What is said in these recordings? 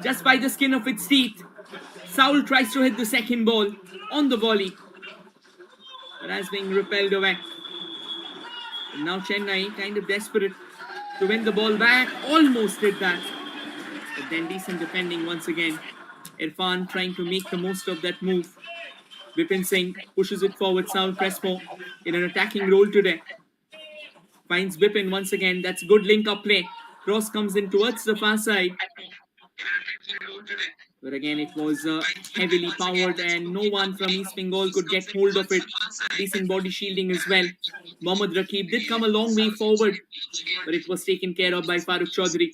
just by the skin of its teeth. Saul tries to hit the second ball on the volley, but has been repelled away. And now Chennai, kind of desperate to win the ball back, almost did that. But then decent defending once again. Irfan trying to make the most of that move. Vipin Singh pushes it forward. Saul Crespo in an attacking role today. Finds Vipin once again. That's good link-up play. Cross comes in towards the far side. But again, it was heavily powered and no one from Eastbengal could get hold of it. Decent body shielding as well. Mohammad Rakib did come a long way forward, but it was taken care of by Farooq Chaudhary.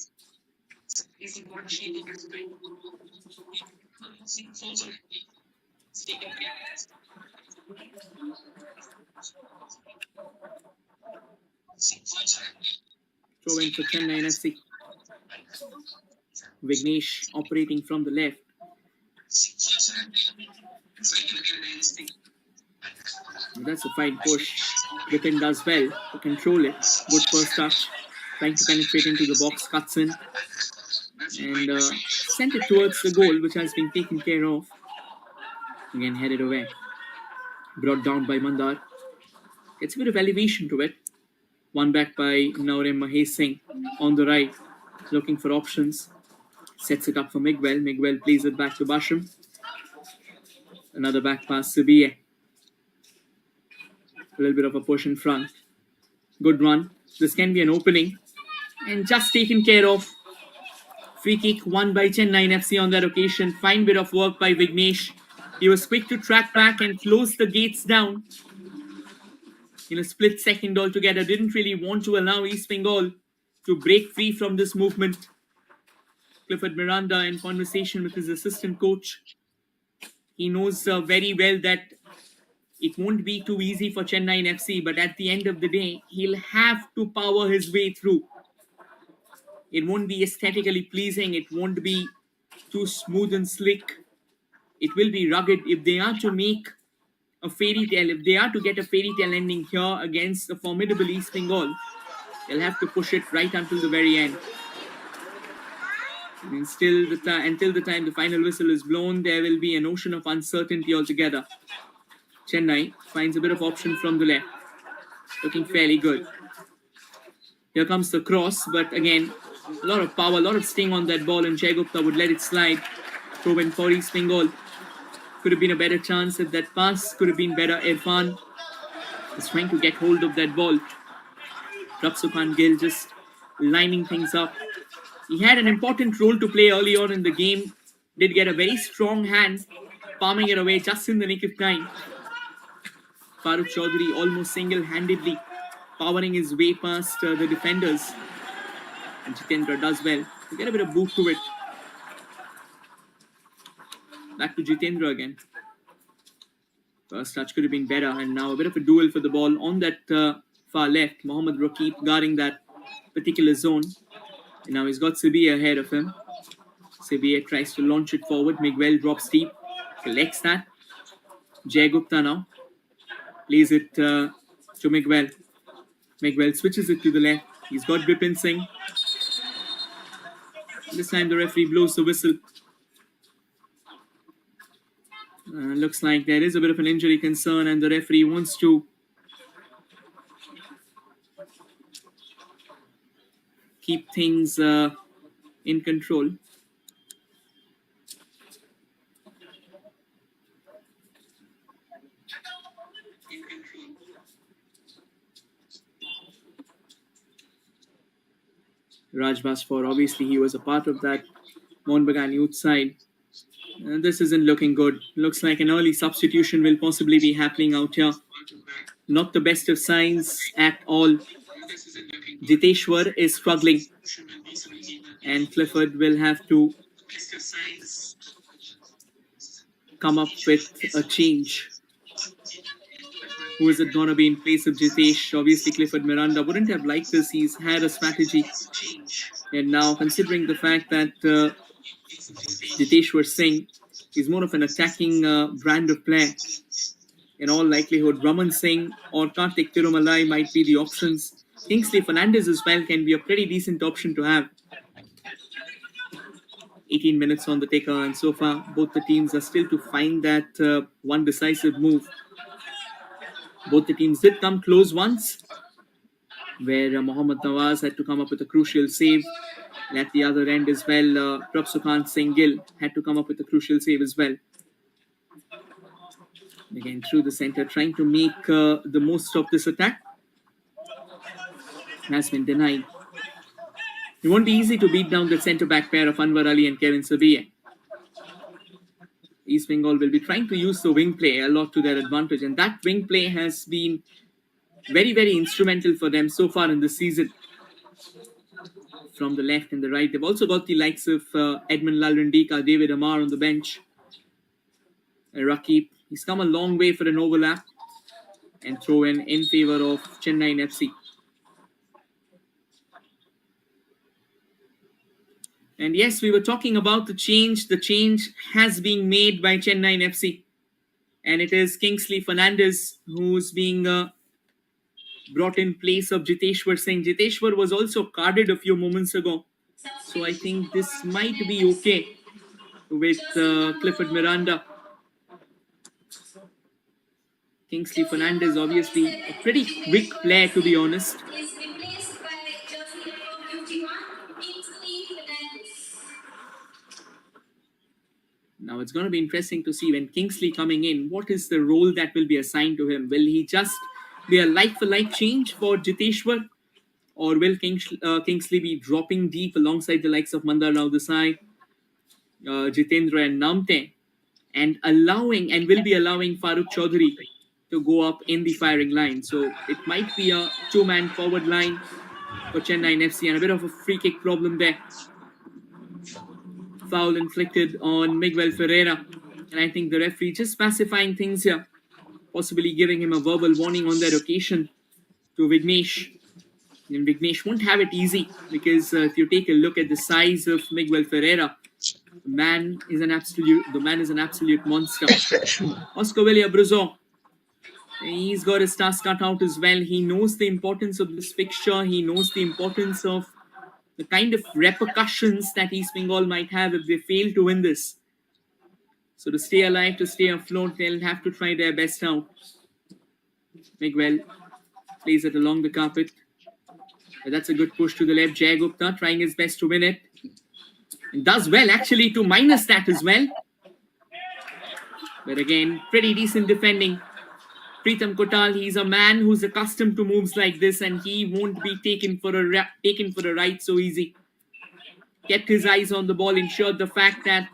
Throw in for Chennain FC. Vignesh operating from the left. That's a fine push. Vipin does well to control it. Good first touch. Trying to penetrate into the box, cuts in and sent it towards the goal, which has been taken care of. Again, headed away. Brought down by Mandar. Gets a bit of elevation to it. One back by Naurem Mahesh Singh on the right, looking for options. Sets it up for Miguel. Miguel plays it back to Basham. Another back pass, Sibiye. A little bit of a push in front. Good run. This can be an opening. And just taken care of. Free kick won by Chennain FC on that occasion. Fine bit of work by Vignesh. He was quick to track back and close the gates down in a split second altogether. Didn't really want to allow Eastbengal to break free from this movement. Clifford Miranda, in conversation with his assistant coach, he knows very well that it won't be too easy for Chennain FC, but at the end of the day, he'll have to power his way through. It won't be aesthetically pleasing. It won't be too smooth and slick. It will be rugged. If they are to make a fairy tale, if they are to get a fairy tale ending here against the formidable Eastbengal, they'll have to push it right until the very end. And still, until the time the final whistle is blown, there will be an ocean of uncertainty altogether. Chennai finds a bit of option from the left. Looking fairly good. Here comes the cross, but again, a lot of power, a lot of sting on that ball, and Jay Gupta would let it slide. Throw in for Eastbengal. Could have been a better chance if that pass could have been better. Irfan is trying to get hold of that ball. Rapsukhan Gill just lining things up. He had an important role to play early on in the game. Did get a very strong hand, palming it away just in the nick of time. Farooq Chaudhary almost single-handedly powering his way past the defenders. And Jitendra does well to get a bit of boot to it. Back to Jitendra again. First touch could have been better, and now a bit of a duel for the ball on that far left. Mohammad Rakib guarding that particular zone. And now he's got Sibiye ahead of him. Sibiye tries to launch it forward. Miguel drops deep. Collects that. Jay Gupta now plays it to Miguel. Miguel switches it to the left. He's got Vipin Singh. This time the referee blows the whistle. Looks like there is a bit of an injury concern and the referee wants to keep things in control. Raj Basfor, obviously he was a part of that Mohun Bagan youth side. This isn't looking good. Looks like an early substitution will possibly be happening out here. Not the best of signs at all. Jiteshwar is struggling. And Clifford will have to come up with a change. Who is it going to be in place of Jitesh? Obviously Clifford Miranda wouldn't have liked this. He's had a strategy. And now considering the fact that Jiteshwar Singh is more of an attacking brand of player, in all likelihood Raman Singh or Kartik Tirumalai might be the options. Kingsley Fernandez as well can be a pretty decent option to have. 18 minutes on the ticker, and so far both the teams are still to find that one decisive move. Both the teams did come close once, where Mohammad Nawaz had to come up with a crucial save. And at the other end as well, Prabsukhan Singh Gill had to come up with a crucial save as well. Again, through the centre, trying to make the most of this attack. Has been denied. It won't be easy to beat down the centre-back pair of Anwar Ali and Kevin Sabiye. Eastbengal will be trying to use the wing play a lot to their advantage, and that wing play has been very, very instrumental for them so far in the season. From the left and the right, they've also got the likes of Edmund Lalrandika, David Amar on the bench. Rakib, he's come a long way for an overlap and throw in favour of Chennain FC. And yes, we were talking about the change. The change has been made by Chennain FC. And it is Kingsley Fernandez who's being brought in place of Jiteshwar Singh. Jiteshwar was also carded a few moments ago. So I think this might be okay with Clifford Miranda. Kingsley Fernandez, obviously a pretty quick player, to be honest. Now it's going to be interesting to see when Kingsley coming in, what is the role that will be assigned to him? Will he just be a like-for-like change for Jiteshwar? Or will Kingsley be dropping deep alongside the likes of Mandar Rao Desai, Jitendra and Namte, and will be allowing Farooq Chaudhary to go up in the firing line? So it might be a two-man forward line for Chennain FC, and a bit of a free kick problem there. Foul inflicted on Miguel Ferreira, and I think the referee just pacifying things here, possibly giving him a verbal warning on that occasion to Vignesh. And Vignesh won't have it easy, because if you take a look at the size of Miguel Ferreira, the man is an absolute monster. Oscar Villar-Bruzo, he's got his task cut out as well. He knows the importance of this fixture. He knows the importance of the kind of repercussions that Eastbengal might have if they fail to win this. So to stay alive, to stay afloat, they'll have to try their best out. Miguel plays it along the carpet. But that's a good push to the left. Jay Gupta trying his best to win it. And does well, actually, to minus that as well. But again, pretty decent defending. Pritam Kotal, he's a man who's accustomed to moves like this, and he won't be taken for a ride so easy. Kept his eyes on the ball, ensured the fact that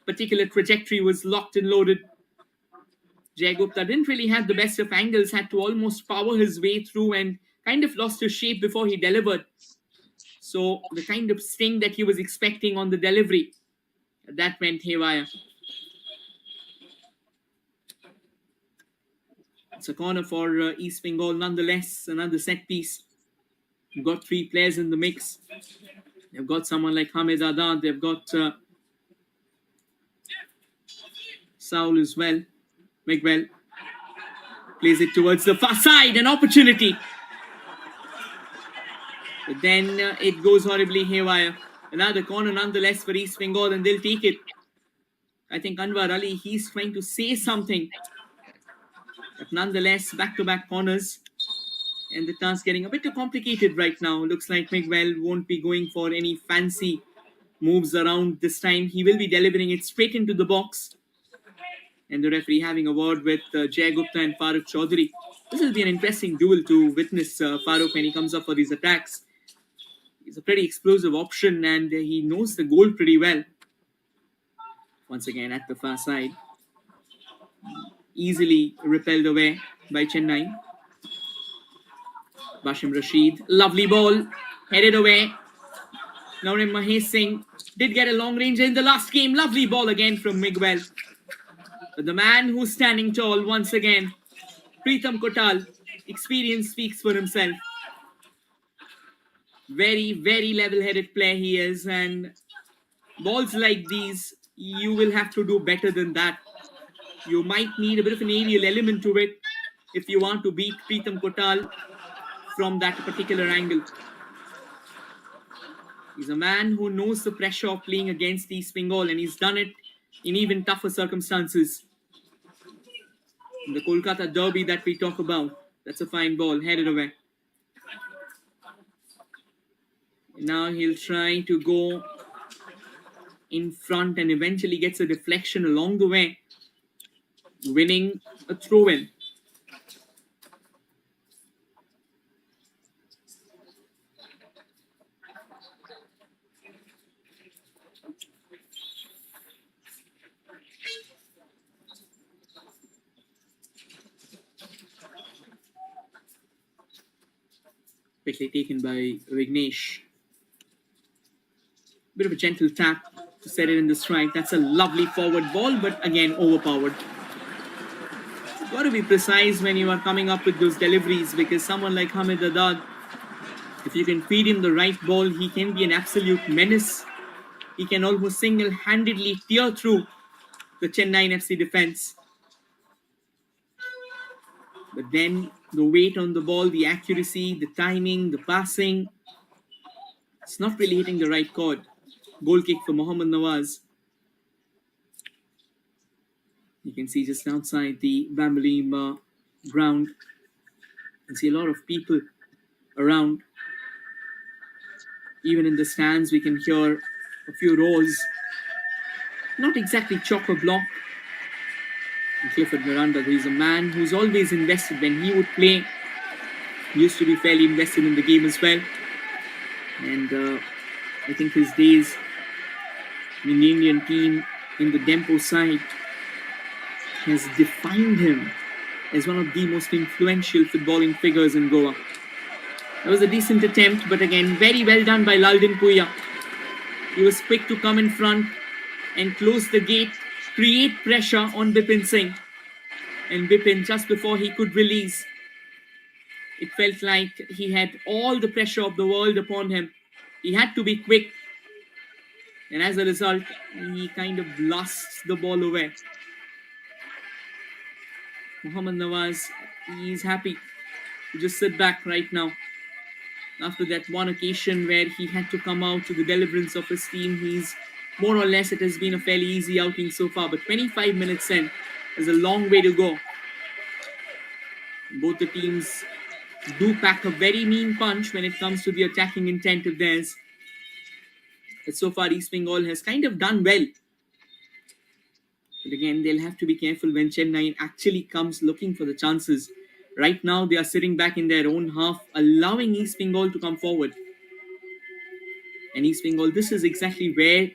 particular trajectory was locked and loaded. Jay Gupta didn't really have the best of angles, had to almost power his way through and kind of lost his shape before he delivered. So the kind of sting that he was expecting on the delivery, that went haywire. It's a corner for Eastbengal nonetheless, another set piece. You've got three players in the mix. They've got someone like Hamid Adad. They've got Saul as well. Miguel plays it towards the far side. An opportunity. But then it goes horribly haywire. Another corner nonetheless for Eastbengal, and they'll take it. I think Anwar Ali, he's trying to say something. But nonetheless, back-to-back corners. And the task getting a bit too complicated right now. Looks like Miguel won't be going for any fancy moves around this time. He will be delivering it straight into the box. And the referee having a word with Jay Gupta and Farooq Chaudhary. This will be an interesting duel to witness Farooq when he comes up for these attacks. He's a pretty explosive option, and he knows the goal pretty well. Once again at the far side. Easily repelled away by Chennain. Bashim Rashid, lovely ball, headed away. Naurim Mahesh Singh did get a long range in the last game. Lovely ball again from Miguel. But the man who's standing tall once again, Pritam Kotal, experience speaks for himself. Very, very level-headed player he is, and balls like these, you will have to do better than that. You might need a bit of an aerial element to it if you want to beat Pritam Kotal from that particular angle. He's a man who knows the pressure of playing against Eastbengal, and he's done it in even tougher circumstances. In the Kolkata derby that we talk about, that's a fine ball, headed away. Now he'll try to go in front and eventually gets a deflection along the way, winning a throw-in. Quickly taken by Vignesh. Bit of a gentle tap to set it in the strike. That's a lovely forward ball, but again overpowered. You've got to be precise when you are coming up with those deliveries, because someone like Hamid Adad, if you can feed him the right ball, he can be an absolute menace. He can almost single-handedly tear through the Chennain FC defense. But then the weight on the ball, the accuracy, the timing, the passing, it's not really hitting the right chord. Goal kick for Mohammad Nawaz. You can see just outside the Bambolim ground, you can see a lot of people around. Even in the stands, we can hear a few roars. Not exactly chock-a-block. And Clifford Miranda, he's a man who's always invested. When he would play, he used to be fairly invested in the game as well. And I think his days in the Indian team in the Dempo side has defined him as one of the most influential footballing figures in Goa. That was a decent attempt, but again, very well done by Laldin Puya. He was quick to come in front and close the gate, create pressure on Bipin Singh. And Bipin, just before he could release, it felt like he had all the pressure of the world upon him. He had to be quick. And as a result, he kind of blasts the ball away. Mohammad Nawaz, he's happy to just sit back right now. After that one occasion where he had to come out to the deliverance of his team, he's more or less, it has been a fairly easy outing so far. But 25 minutes in, there's a long way to go. Both the teams do pack a very mean punch when it comes to the attacking intent of theirs. But so far, Eastbengal has kind of done well. But again, they'll have to be careful when Chennain actually comes looking for the chances. Right now, they are sitting back in their own half, allowing Eastbengal to come forward. And Eastbengal, this is exactly where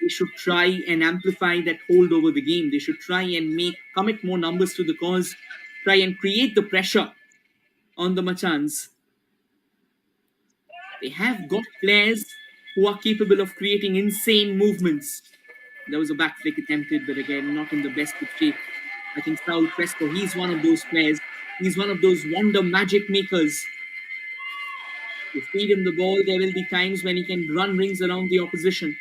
they should try and amplify that hold over the game. They should try and commit more numbers to the cause, try and create the pressure on the Machans. They have got players who are capable of creating insane movements. There was a back flick attempted, but again, not in the best of shape. I think Saul Fresco, he's one of those players. He's one of those wonder magic makers. You feed him the ball, there will be times when he can run rings around the opposition.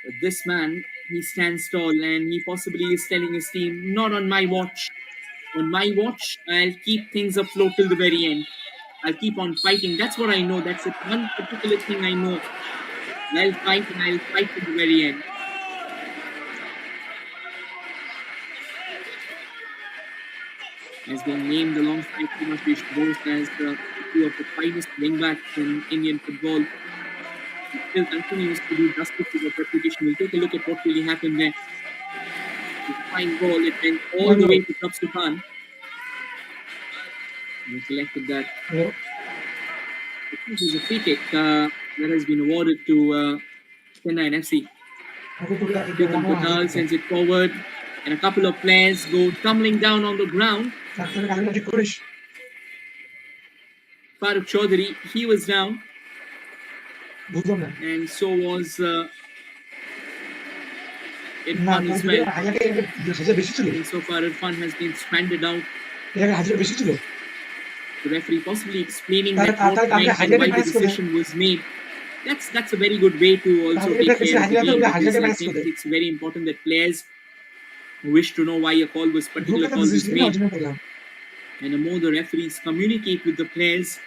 But this man, he stands tall, and he possibly is telling his team, not on my watch. On my watch, I'll keep things afloat till the very end. I'll keep on fighting. That's what I know. That's one particular thing I know. I'll fight, and I'll fight till the very end. Has been named alongside Kumar-Krish Bose as two of the finest wingbacks in Indian football. He still continues to do justice to that reputation. We'll take a look at what really happened there. The fine ball, it went all the way to Tapsu Khan. He collected that. I think it's a free kick that has been awarded to Chennain FC. Ketan Patel sends it forward, and a couple of players go tumbling down on the ground. Farooq Chaudhary, he was down, and so was Irfan as well. And so far, Irfan has been stranded out. The referee possibly explaining that what why the decision was made. That's a very good way to also take care of the game, because I think it's very important that players who wish to know why a particular call was made, and the more the referees communicate with the players,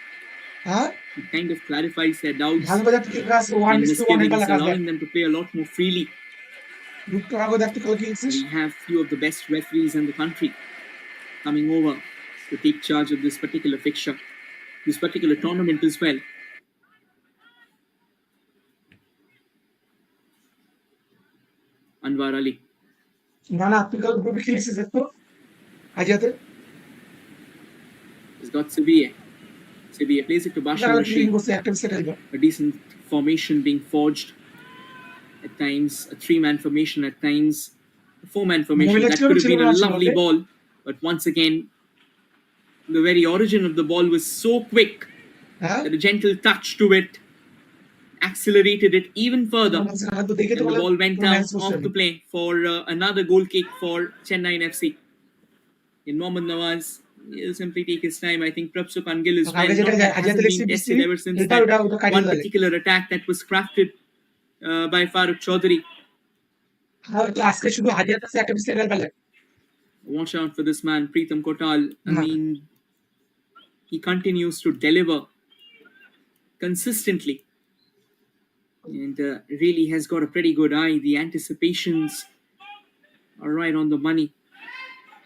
হ্যাঁ It kind of clarifies their doubts ধান বাজার থেকে গাছ one and is two one এর misgivings, বেলা কাজ দেয় allowing them to play a lot more freely. দুটো কাগজ দেখতে কাল কি We have few of the best referees in the country coming over to take charge of this particular fixture, this particular tournament as well. Anwar Ali না না আপনি কাল গ্রুপে কি লিখেছিস তো আজিয়াতে has got Sevilla. Sevilla plays it to Bashar কাল কি Rashid. করছে একটা সেট আসবে A decent formation being forged. At times, a three-man formation. At times, a four-man formation. Mobile That ছিল could have ছিল been না a ছিল lovely ball, but once again, the very origin of the ball was so quick হ্যাঁ that a gentle touch to it accelerated it even further, তো দেখে তো and the বলে ball went পুরো match out করছে off the play for another goal kick for Chennain FC. In Mohammad Nawaz, he'll simply take his time. I think Prabsuk Angil as well. আগে যেটা Not that আজিয়াতে hasn't লিখছি been tested ever since এটা that ওটা ওটা কাটিয়ে one দিলে particular attack that was crafted by Farooq Chaudhary. আর আজকে শুধু আজিয়াতে একটা সেট আসবে Watch out for this man, Preetham Kotal. I না mean, he continues to deliver consistently and really has got a pretty good eye. The anticipations are right on the money.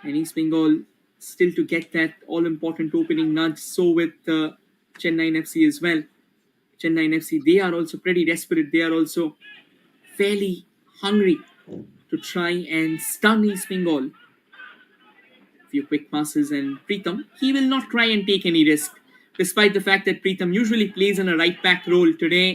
And Eastbengal still to get that all-important opening nudge. So with Chennai FC as well. Chennai FC, they are also pretty desperate. They are also fairly hungry to try and stun Eastbengal. Few quick passes and Preetham, he will not try and take any risk. Despite the fact that Preetham usually plays in a right back role, today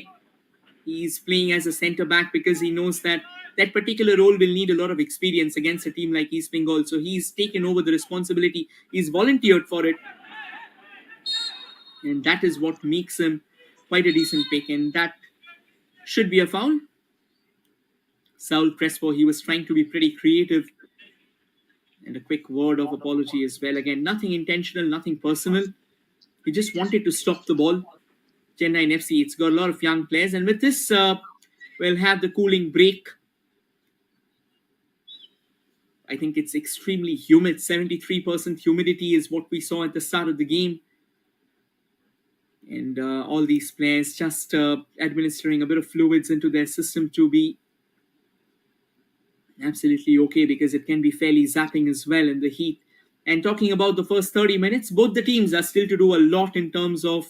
he's playing as a centre back because he knows that that particular role will need a lot of experience against a team like East Bengal. So he's taken over the responsibility. He's volunteered for it. And that is what makes him quite a decent pick. And that should be a foul. Saul Crespo, he was trying to be pretty creative. And a quick word of apology as well. Again, nothing intentional, nothing personal. He just wanted to stop the ball. Chennai FC, it's got a lot of young players. And with this, we'll have the cooling break. I think it's extremely humid. 73% humidity is what we saw at the start of the game. And all these players just administering a bit of fluids into their system to be absolutely okay, because it can be fairly zapping as well in the heat. And talking about the first 30 minutes, both the teams are still to do a lot in terms of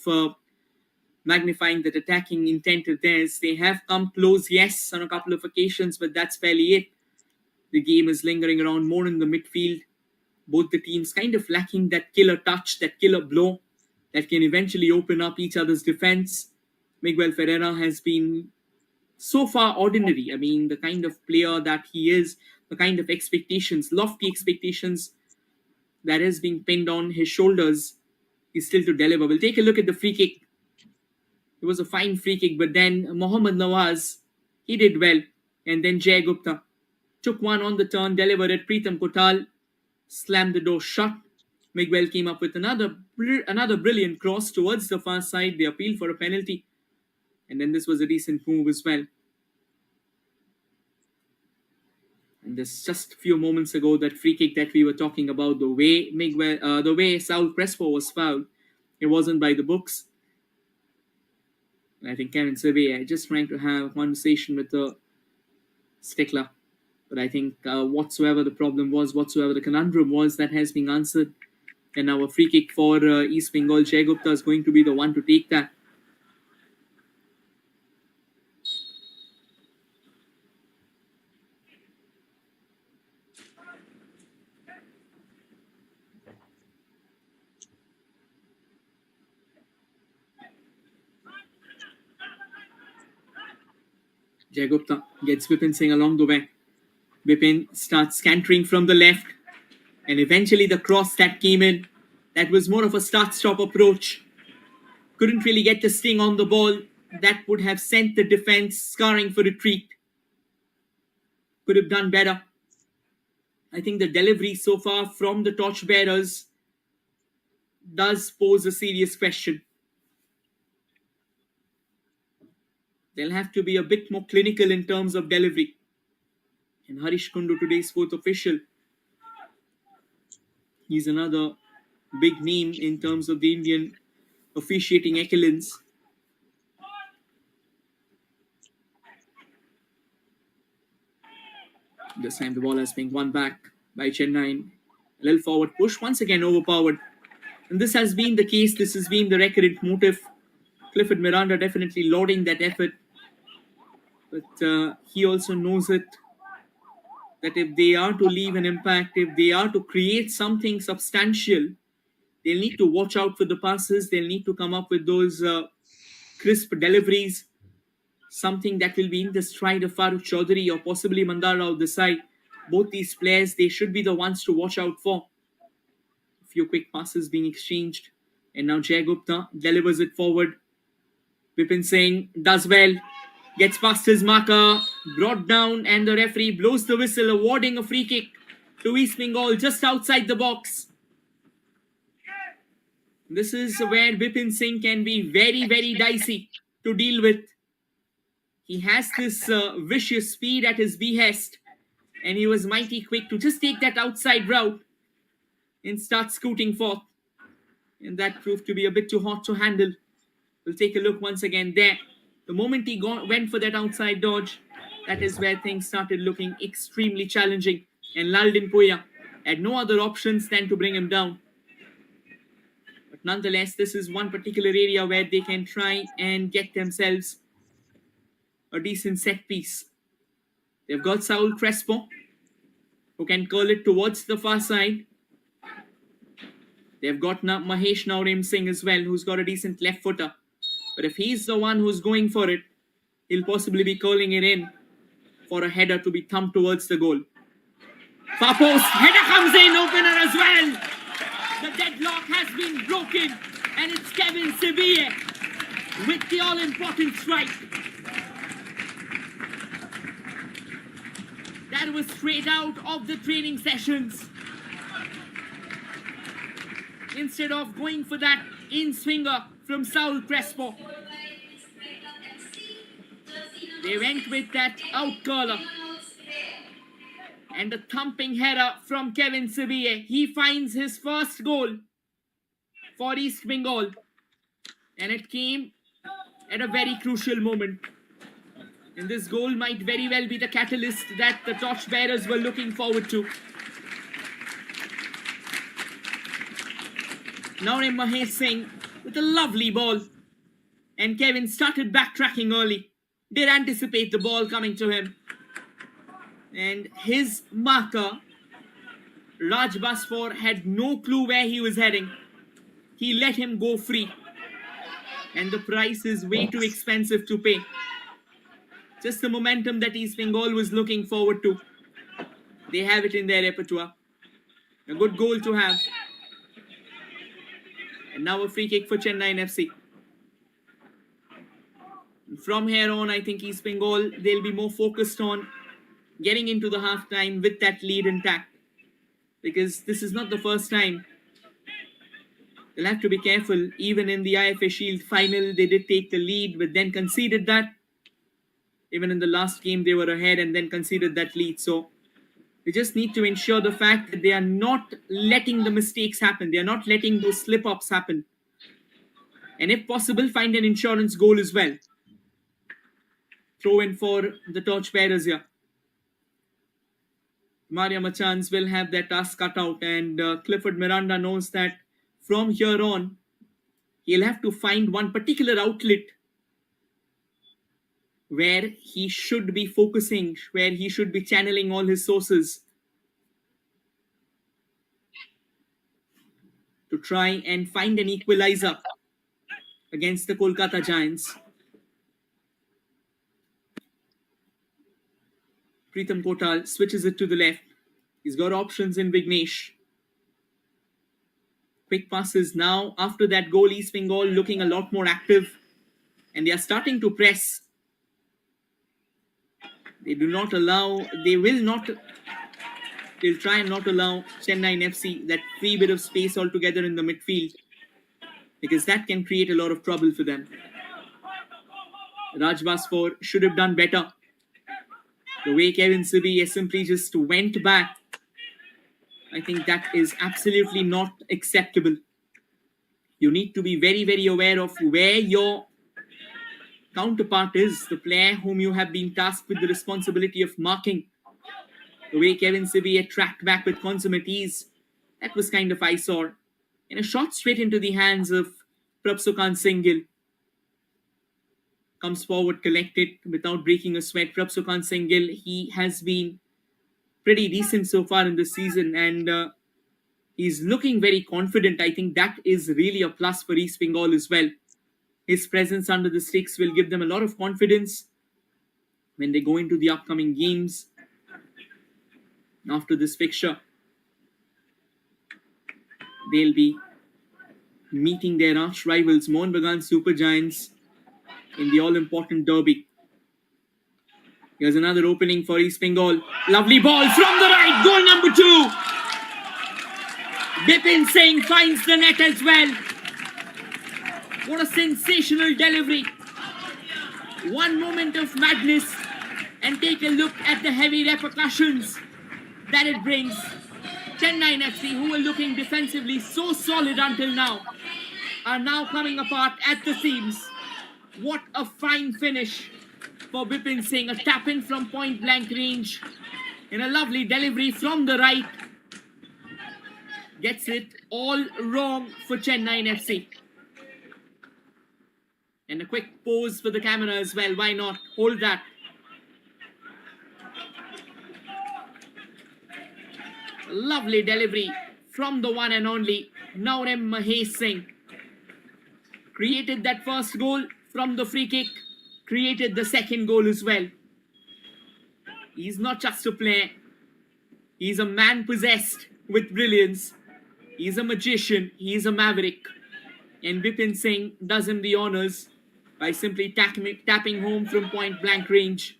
magnifying that attacking intent of theirs. They have come close, yes, on a couple of occasions, but that's fairly it. The game is lingering around more in the midfield. Both the teams kind of lacking that killer touch, that killer blow that can eventually open up each other's defense. Miguel Ferreira has been so far ordinary. I mean, the kind of player that he is, the kind of expectations, lofty expectations that is being pinned on his shoulders is still to deliver. We'll take a look at the free kick. It was a fine free kick, but then Mohammad Nawaz, he did well. And then Jay Gupta took one on the turn, delivered it. Preetham Kotal slammed the door shut. Miguel came up with another brilliant cross towards the far side. They appealed for a penalty. And then this was a decent move as well. And this just a few moments ago, that free kick that we were talking about, the way Saul Crespo was fouled, it wasn't by the books. And I think Kevin Survey just trying to have a conversation with the stickler. But I think whatsoever the problem was, whatsoever the conundrum was, that has been answered. And now a free kick for East Bengal. Jay Gupta is going to be the one to take that. Jay Gupta gets Vipin Singh along the way. Vipin starts scantering from the left. And eventually the cross that came in, that was more of a start-stop approach. Couldn't really get the sting on the ball. That would have sent the defense scurrying for retreat. Could have done better. I think the delivery so far from the torchbearers does pose a serious question. They'll have to be a bit more clinical in terms of delivery. And Harish Kundu, today's fourth official, he's another big name in terms of the Indian officiating excellence. This time the ball has been won back by Chennain. A little forward push, once again overpowered. And this has been the case, this has been the recurrent motive. Clifford Miranda definitely lauding that effort. But he also knows it, that if they are to leave an impact, if they are to create something substantial, they'll need to watch out for the passes. They'll need to come up with those crisp deliveries, something that will be in the stride of Farooq Chaudhary or possibly Mandar Rao Desai. Both these players, they should be the ones to watch out for. A few quick passes being exchanged. And now Jay Gupta delivers it forward. Vipin Singh does well. Gets past his marker. Brought down, and the referee blows the whistle, awarding a free kick to Eastbengal just outside the box. This is where Vipin Singh can be very, very dicey to deal with. He has this vicious speed at his behest, and he was mighty quick to just take that outside route and start scooting forth. And that proved to be a bit too hot to handle. We'll take a look once again there. The moment he went for that outside dodge, that is where things started looking extremely challenging. And Laldin Puya had no other options than to bring him down. But nonetheless, this is one particular area where they can try and get themselves a decent set piece. They've got Saul Crespo, who can curl it towards the far side. They've got Mahesh Naurim Singh as well, who's got a decent left footer. But if he's the one who's going for it, he'll possibly be curling it in for a header to be thumped towards the goal. Far post, header comes in, opener as well. The deadlock has been broken, and it's Kevin Sevilla with the all-important strike. That was straight out of the training sessions. Instead of going for that in-swinger from Saul Crespo, they went with that out-curler. And a thumping header from Kevin Sevilla. He finds his first goal for Eastbengal. And it came at a very crucial moment. And this goal might very well be the catalyst that the torchbearers were looking forward to. Naurim Mahesh Singh with a lovely ball. And Kevin started backtracking early. Did anticipate the ball coming to him. And his marker, Raj Basfor, had no clue where he was heading. He let him go free. And the price is way too expensive to pay. Just the momentum that Eastbengal was looking forward to. They have it in their repertoire. A good goal to have. And now a free kick for Chennain FC. From here on, I think Eastbengal, they'll be more focused on getting into the half-time with that lead intact. Because this is not the first time. They'll have to be careful. Even in the IFA Shield final, they did take the lead, but then conceded that. Even in the last game, they were ahead and then conceded that lead. So they just need to ensure the fact that they are not letting the mistakes happen. They are not letting those slip-ups happen. And if possible, find an insurance goal as well. Throw in for the torchbearers here. Maria Machans will have their task cut out, and Clifford Miranda knows that from here on, he'll have to find one particular outlet where he should be focusing, where he should be channeling all his sources to try and find an equalizer against the Kolkata Giants. Pritham Kotal switches it to the left. He's got options in Vignesh. Quick passes now. After that goal, Eastbengal looking a lot more active. And they are starting to press. They do not allow, they'll try and not allow Chennain FC that free bit of space altogether in the midfield. Because that can create a lot of trouble for them. Raj Basfor should have done better. The way Kevin Sevilla simply just went back, I think that is absolutely not acceptable. You need to be very, very aware of where your counterpart is, the player whom you have been tasked with the responsibility of marking. The way Kevin Sibier tracked back with consummate ease, that was kind of eyesore. And a shot straight into the hands of Prabsukan Singhil. Comes forward, collected without breaking a sweat. Prabsukan Singhil, he has been pretty decent so far in this season, and he's looking very confident. I think that is really a plus for East Bengal as well. His presence under the sticks will give them a lot of confidence when they go into the upcoming games after this fixture. They'll be meeting their arch rivals, Mohun Bagan Super Giants, in the all-important derby. Here's another opening for East Bengal. Lovely ball from the right. Goal number 2. Bipin Singh finds the net as well. What a sensational delivery. One moment of madness, and take a look at the heavy repercussions that it brings. Chennain FC, who were looking defensively so solid until now, are now coming apart at the seams. What a fine finish for Bipin Singh. A tap-in from point-blank range in a lovely delivery from the right. Gets it all wrong for Chennain FC. And a quick pose for the camera as well. Why not? Hold that. Lovely delivery from the one and only Naurem Mahesh Singh. Created that first goal from the free kick. Created the second goal as well. He's not just a player. He's a man possessed with brilliance. He's a magician. He's a maverick. And Bipin Singh does him the honours by simply tapping home from point-blank range.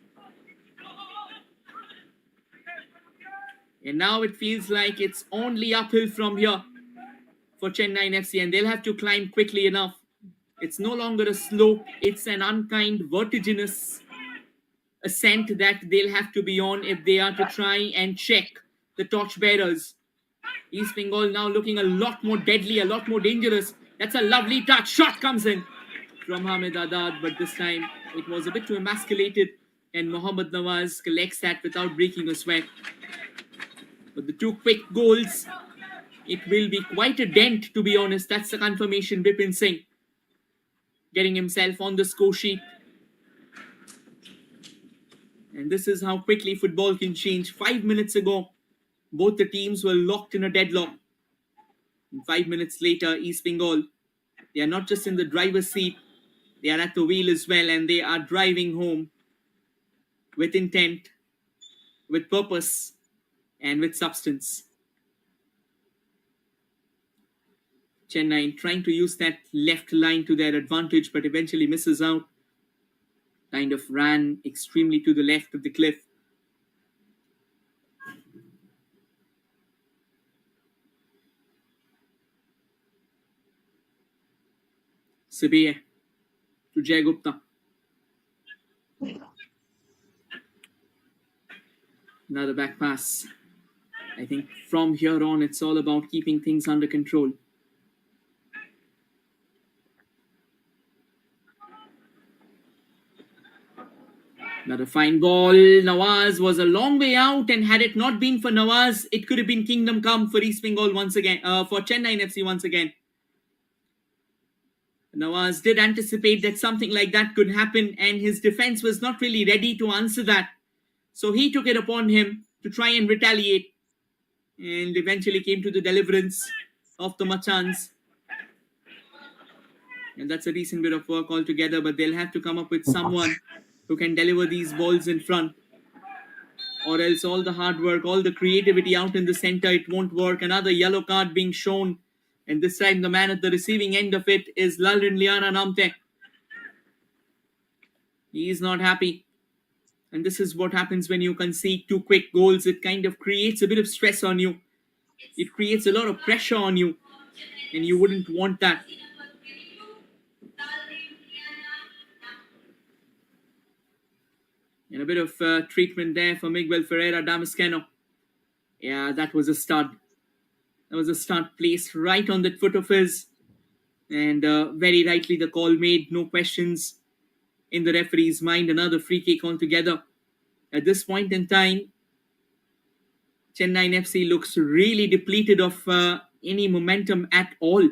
And now it feels like it's only uphill from here for Chennain FC, and they'll have to climb quickly enough. It's no longer a slope, it's an unkind, vertiginous ascent that they'll have to be on if they are to try and check the torchbearers. East Bengal now looking a lot more deadly, a lot more dangerous. That's a lovely touch. Shot comes in from Hamid Adad, but this time it was a bit too emasculated, and Mohammad Nawaz collects that without breaking a sweat. But the two quick goals, it will be quite a dent, to be honest. That's the confirmation. Bipin Singh getting himself on the score sheet. And this is how quickly football can change. 5 minutes ago, both the teams were locked in a deadlock. And 5 minutes later, East Bengal, they are not just in the driver's seat, they are at the wheel as well, and they are driving home with intent, with purpose, and with substance. Chennain trying to use that left line to their advantage, but eventually misses out. Kind of ran extremely to the left of the cliff. Sibier to Jay Gupta. Another back pass. I think from here on, it's all about keeping things under control. Another fine ball. Nawaz was a long way out, and had it not been for Nawaz, it could have been kingdom come for East Bengal once again, for Chennain FC once again. Nawaz did anticipate that something like that could happen, and his defense was not really ready to answer that. So he took it upon him to try and retaliate, and eventually came to the deliverance of the Machans. And that's a decent bit of work altogether, but they'll have to come up with someone who can deliver these balls in front, or else all the hard work, all the creativity out in the center, it won't work. Another yellow card being shown, and this time the man at the receiving end of it is Lalrin Liana Namte. He is not happy. And this is what happens when you concede two quick goals. It kind of creates a bit of stress on you. It creates a lot of pressure on you, and you wouldn't want that. And a bit of treatment there for Miguel Ferreira Damasceno. Yeah, that was a stud. That was a stud placed right on that foot of his. And very rightly, the call made, no questions in the referee's mind. Another free kick altogether. At this point in time, Chennai FC looks really depleted of any momentum at all.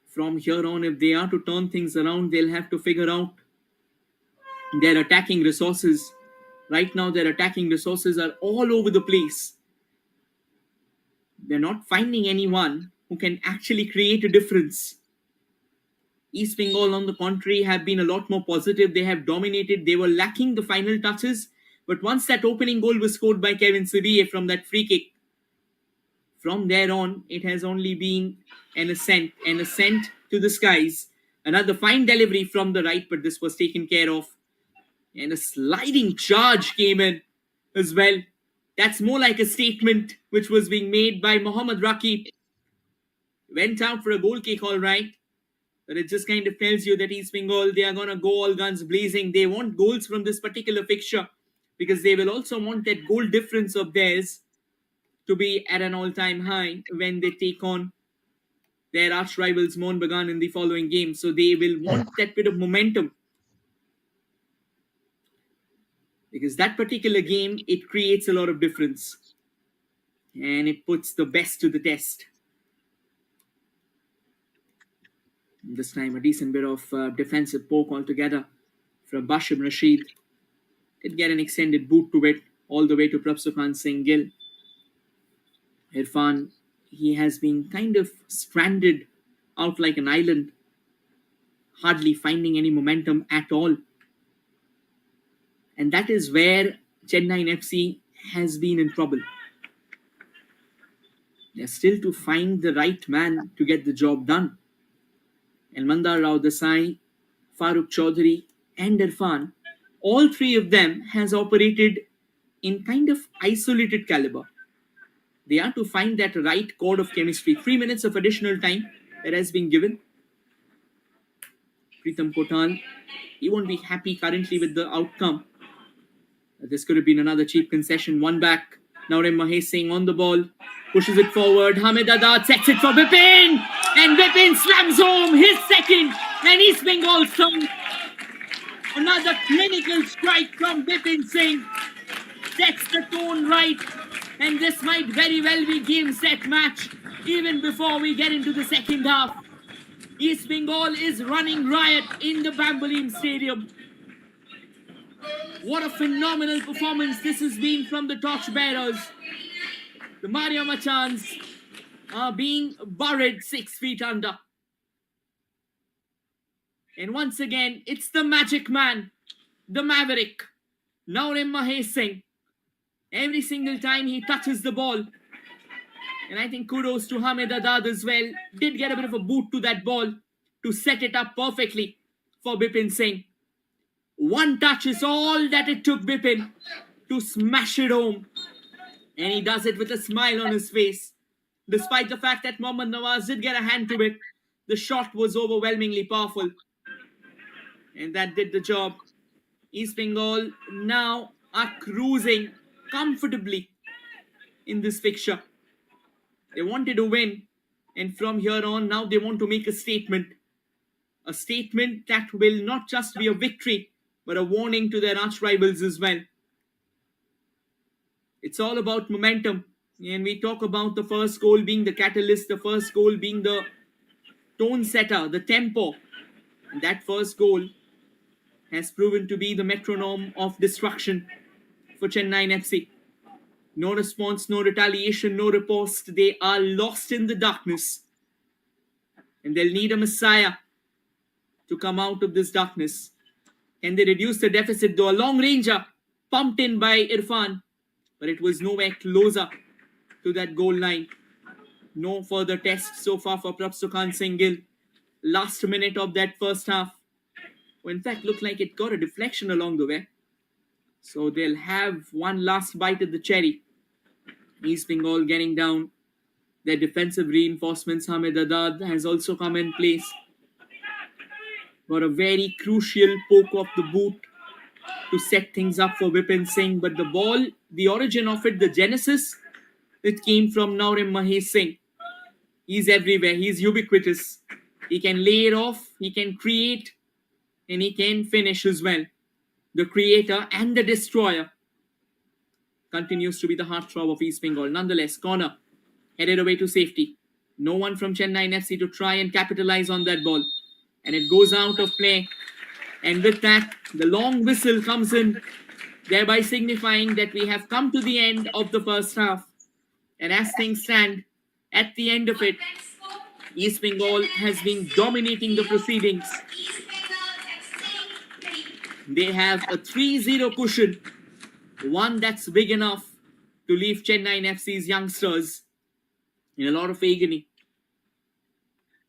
From here on, if they are to turn things around, they'll have to figure out their attacking resources. Right now, their attacking resources are all over the place. They're not finding anyone who can actually create a difference. East Bengal, on the contrary, have been a lot more positive. They have dominated. They were lacking the final touches. But once that opening goal was scored by Kevin Sibiye from that free kick, from there on, it has only been an ascent to the skies. Another fine delivery from the right, but this was taken care of. And a sliding charge came in as well. That's more like a statement which was being made by Mohammad Rakib. Went out for a goal kick, all right. But it just kind of tells you that East Bengal, they are going to go all guns blazing. They want goals from this particular fixture because they will also want that goal difference of theirs to be at an all-time high when they take on their arch rivals Mohun Bagan in the following game. So they will want that bit of momentum, because that particular game, it creates a lot of difference and it puts the best to the test. This time a decent bit of defensive poke altogether from Bashim Rashid. Did get an extended boot to it all the way to Prabsukhan Singh Gill. Irfan, he has been kind of stranded out like an island, hardly finding any momentum at all. And that is where Chennai FC has been in trouble. They're still to find the right man to get the job done. And Mandar Rao Desai, Farooq Chaudhary and Irfan, all three of them has operated in kind of isolated caliber. They are to find that right chord of chemistry. 3 minutes of additional time that has been given. Pritam Kotal, he won't be happy currently with the outcome. This could have been another cheap concession. One back. Naurem Mahesh Singh on the ball. Pushes it forward. Hamid Adad sets it for Bipin. And Bipin slams home his second. And East Bengal's turn. Another clinical strike from Bipin Singh. Sets the tone right. And this might very well be game set match even before we get into the second half. East Bengal is running riot in the Bambolim Stadium. What a phenomenal performance this has been from the torchbearers. The Maria Machans are being buried 6 feet under. And once again, it's the magic man, the maverick, Naurem Mahesh Singh. Every single time he touches the ball. And I think kudos to Hamid Adad as well. Did get a bit of a boot to that ball to set it up perfectly for Bipin Singh. One touch is all that it took Bipin to smash it home. And he does it with a smile on his face. Despite the fact that Mohammad Nawaz did get a hand to it, the shot was overwhelmingly powerful. And that did the job. East Bengal now are cruising comfortably in this fixture. They wanted to win. And from here on, now they want to make a statement. A statement that will not just be a victory, but a warning to their arch rivals as well. It's all about momentum. And we talk about the first goal being the catalyst, the first goal being the tone setter, the tempo. And that first goal has proven to be the metronome of destruction for Chennai FC. No response, no retaliation, no riposte. They are lost in the darkness. And they'll need a messiah to come out of this darkness. Can they reduce the deficit, though? A long ranger pumped in by Irfan, but it was nowhere closer to that goal line. No further test so far for Prabsukhan Singh Gill. Last minute of that first half. Well, in fact, looked like it got a deflection along the way. So they'll have one last bite at the cherry. East Bengal getting down. Their defensive reinforcements, Hamid Adad, has also come in place. Got a very crucial poke of the boot to set things up for Bipin Singh. But the ball, the origin of it, the genesis, it came from Naurem Mahesh Singh. He's everywhere. He's ubiquitous. He can lay it off, he can create, and he can finish as well. The creator and the destroyer continues to be the heartthrob of Eastbengal. Nonetheless, corner headed away to safety. No one from Chennain FC to try and capitalize on that ball. And it goes out of play. And with that, the long whistle comes in, thereby signifying that we have come to the end of the first half. And as things stand, at the end of it, East Bengal has been dominating the proceedings. They have a 3-0 cushion, one that's big enough to leave Chennai FC's youngsters in a lot of agony.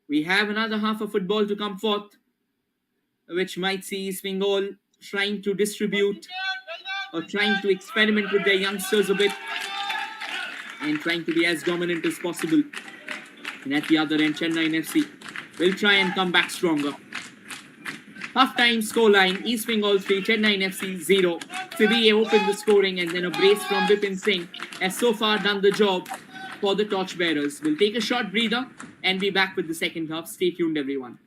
We have another half of football to come forth, which might see East Bengal trying to distribute or trying to experiment with their youngsters a bit and trying to be as dominant as possible. And at the other end, Chennai FC will try and come back stronger. Half-time scoreline, East Bengal 3, Chennai FC 0. Sibiye opened the scoring and then a brace from Vipin Singh has so far done the job for the torchbearers. We'll take a short breather and be back with the second half. Stay tuned, everyone.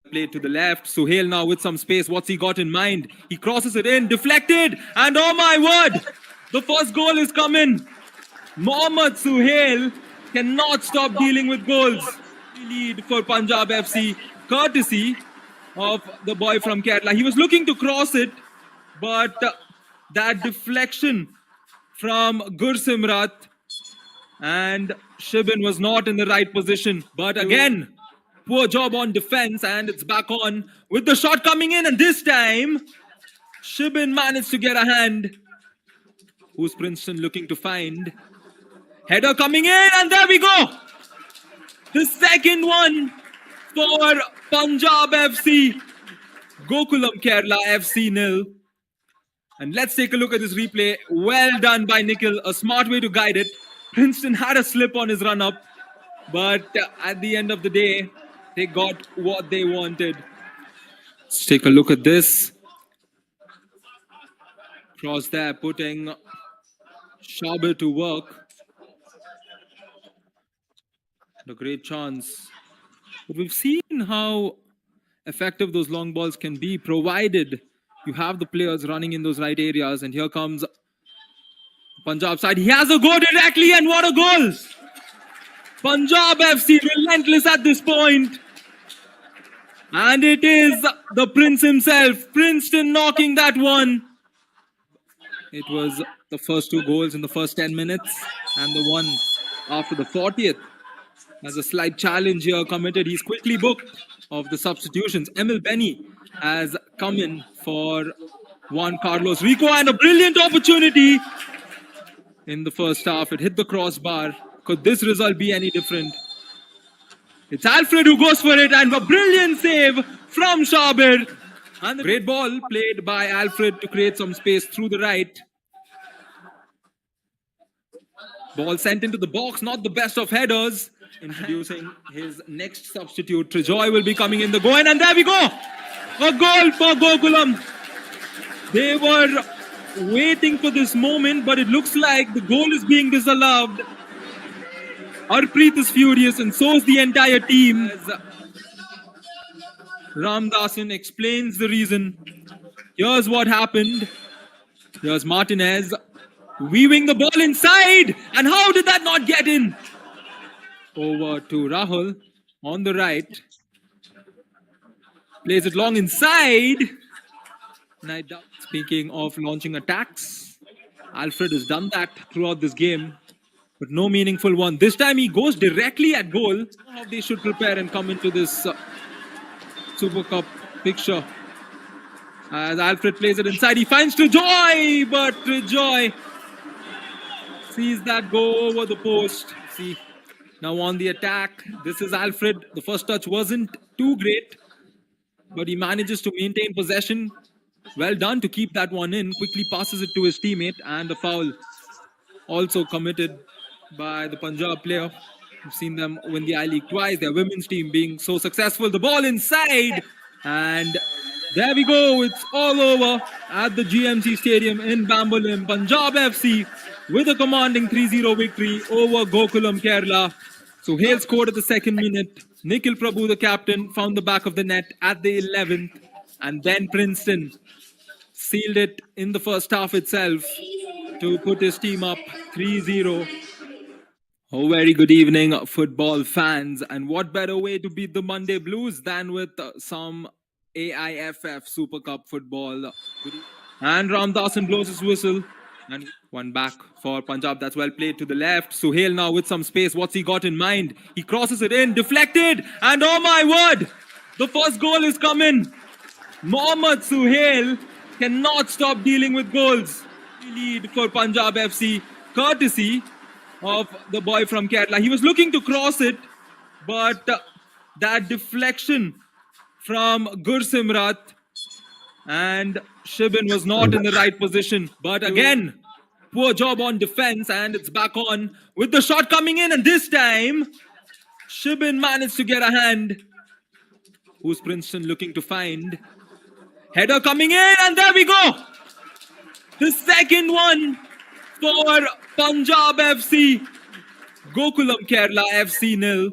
Play to the left. Suhail now with some space. What's he got in mind? He crosses it in, deflected, and oh my word! The first goal is coming. Mohammad Suhail cannot stop dealing with goals. Lead for Punjab FC, courtesy of the boy from Kerala. He was looking to cross it, but that deflection from Gursimrat and Shibin was not in the right position. But again, poor job on defense, and it's back on with the shot coming in, and this time Shibin managed to get a hand. Who's Princeton looking to find? Header coming in, and there we go. The second one for Punjab FC. Gokulam Kerala FC 0. And let's take a look at this replay. Well done by Nikhil. A smart way to guide it. Princeton had a slip on his run up, but at the end of the day, they got what they wanted. Let's take a look at this. Cross there, putting Shabir to work. A great chance. But we've seen how effective those long balls can be, provided you have the players running in those right areas. And here comes Punjab side. He has a go directly, and what a goal! Punjab FC relentless at this point. And it is the Prince himself, Princeton, knocking that one. It was the first two goals in the first 10 minutes and the one after the 40th. As a slight challenge here committed, he's quickly booked of the substitutions. Emil Benny has come in for Juan Carlos Rico, and a brilliant opportunity in the first half. It hit the crossbar. Could this result be any different? It's Alfred who goes for it, and a brilliant save from Shabir. And the great ball played by Alfred to create some space through the right. Ball sent into the box, not the best of headers. Introducing his next substitute, Trejoy will be coming in the goal, and there we go! A goal for Gokulam. They were waiting for this moment, but it looks like the goal is being disallowed. Harpreet is furious, and so is the entire team. As Ramdasan explains the reason. Here's what happened. Here's Martinez weaving the ball inside, and how did that not get in? Over to Rahul on the right. Plays it long inside. Speaking of launching attacks, Alfred has done that throughout this game, but no meaningful one. This time he goes directly at goal. How they should prepare and come into this Super Cup picture. As Alfred plays it inside, he finds Trejoy, but Trejoy sees that go over the post. See. Now on the attack, this is Alfred. The first touch wasn't too great, but he manages to maintain possession. Well done to keep that one in. Quickly passes it to his teammate, and a foul also committed by the Punjab player. We've seen them win the I-League twice. Their women's team being so successful. The ball inside, and there we go. It's all over at the GMC Stadium in Bambolim. Punjab FC with a commanding 3-0 victory over Gokulam Kerala. So Hale scored at the second minute. Nikhil Prabhu, the captain, found the back of the net at the 11th. And then Princeton sealed it in the first half itself to put his team up 3-0. Oh, very good evening, football fans. And what better way to beat the Monday Blues than with some AIFF Super Cup football. And Ramdasan blows his whistle. And one back for Punjab. That's well played to the left. Suhail now with some space. What's he got in mind? He crosses it in, deflected. And oh my word, the first goal is coming. Mohammad Suhail cannot stop dealing with goals. Lead for Punjab FC, courtesy of the boy from Kerala. He was looking to cross it, but that deflection from Gursimrat and Shibin was not in the right position. But again, poor job on defense, and it's back on with the shot coming in, and this time Shibin managed to get a hand. Who's Princeton looking to find? Header coming in, and there we go! The second one for Punjab FC. Gokulam Kerala FC 0.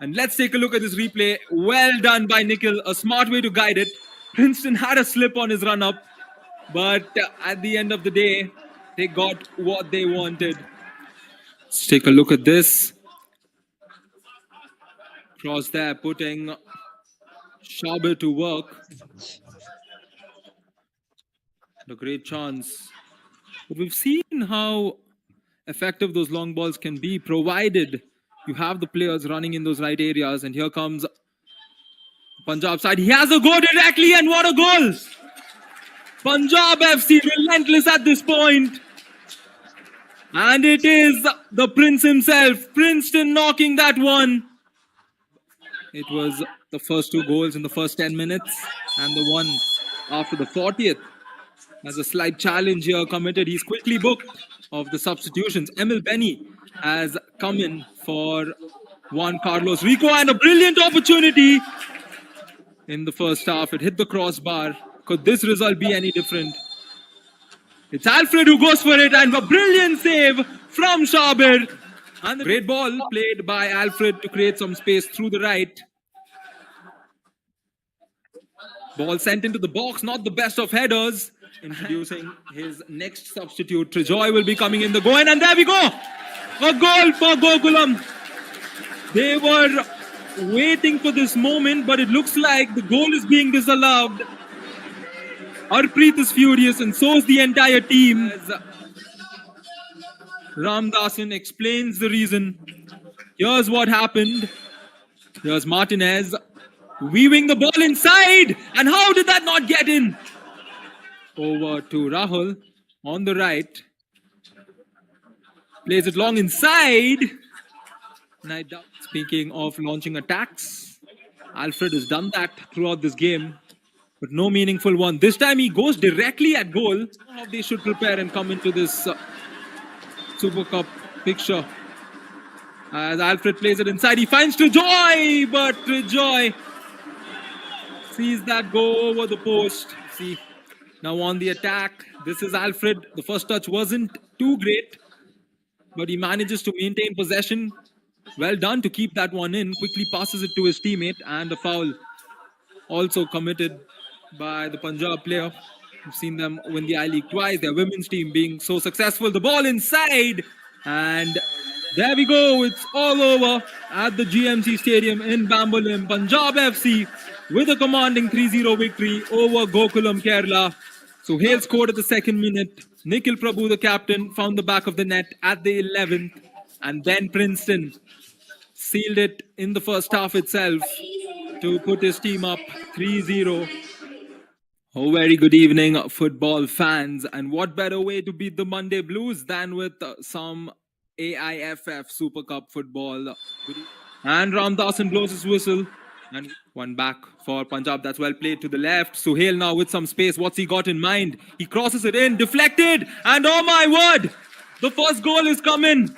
And let's take a look at this replay. Well done by Nikhil. A smart way to guide it. Princeton had a slip on his run-up, but at the end of the day, They got what they wanted. Let's take a look at this. Cross there, putting Schaber to work. A great chance. But we've seen how effective those long balls can be, provided you have the players running in those right areas. And here comes Punjab side. He has a go directly, and what a goal! Punjab FC relentless at this point. And it is the Prince himself, Princeton, knocking that one. It was the first two goals in the first 10 minutes and the one after the 40th. As a slight challenge here committed, he's quickly booked of the substitutions. Emil Benny has come in for Juan Carlos Rico, and a brilliant opportunity in the first half. It hit the crossbar. Could this result be any different? It's Alfred who goes for it, and a brilliant save from Schaber. And the great ball played by Alfred to create some space through the right. Ball sent into the box, not the best of headers. Introducing his next substitute, Trejoy will be coming in the goal, and there we go! A goal for Gokulam. They were waiting for this moment, but it looks like the goal is being disallowed. Harpreet is furious, and so is the entire team. As Ramdasan explains the reason. Here's what happened. Here's Martinez weaving the ball inside, and how did that not get in? Over to Rahul on the right. Plays it long inside. Speaking of launching attacks, Alfred has done that throughout this game, but no meaningful one. This time he goes directly at goal. How they should prepare and come into this Super Cup picture. As Alfred plays it inside, he finds Trejoy, but Trejoy sees that go over the post. See, now on the attack, this is Alfred. The first touch wasn't too great, but he manages to maintain possession. Well done to keep that one in. Quickly passes it to his teammate, and a foul also committed by the Punjab player. We've seen them win the I-League twice. Their women's team being so successful. The ball inside, and there we go. It's all over at the GMC Stadium in Bambolim. Punjab FC with a commanding 3-0 victory over Gokulam Kerala. So Hale scored at the second minute. Nikhil Prabhu, the captain, found the back of the net at the 11th. And then Princeton sealed it in the first half itself to put his team up 3-0. Oh, very good evening, football fans. And what better way to beat the Monday Blues than with some AIFF Super Cup football. And Ramdasan blows his whistle. And one back for Punjab. That's well played to the left. Suhail now with some space. What's he got in mind? He crosses it in, deflected. And oh my word, the first goal is coming.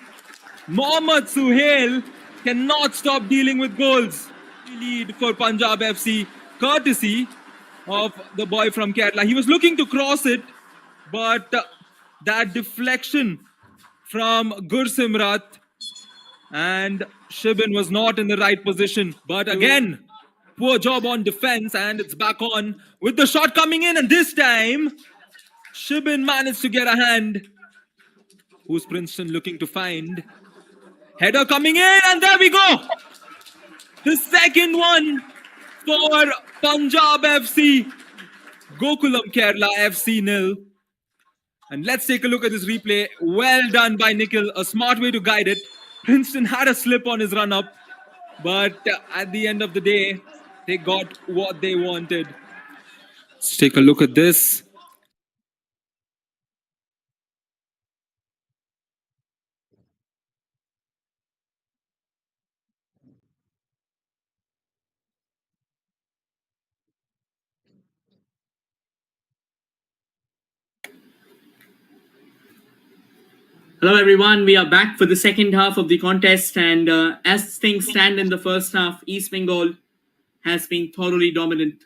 Mohammad Suhail cannot stop dealing with goals. Lead for Punjab FC, courtesy of the boy from Kerala. He was looking to cross it, but that deflection from Gursimrat, and Shibin was not in the right position. But again, poor job on defense, and it's back on with the shot coming in, and this time Shibin managed to get a hand. Who's Princeton looking to find? Header coming in, and there we go! The second one for Punjab FC. Gokulam Kerala FC 0. And let's take a look at this replay. Well done by Nikhil. A smart way to guide it. Princeton had a slip on his run-up, but at the end of the day, they got what they wanted. Let's take a look at this. Hello everyone, we are back for the second half of the contest, and as things stand in the first half, Eastbengal has been thoroughly dominant.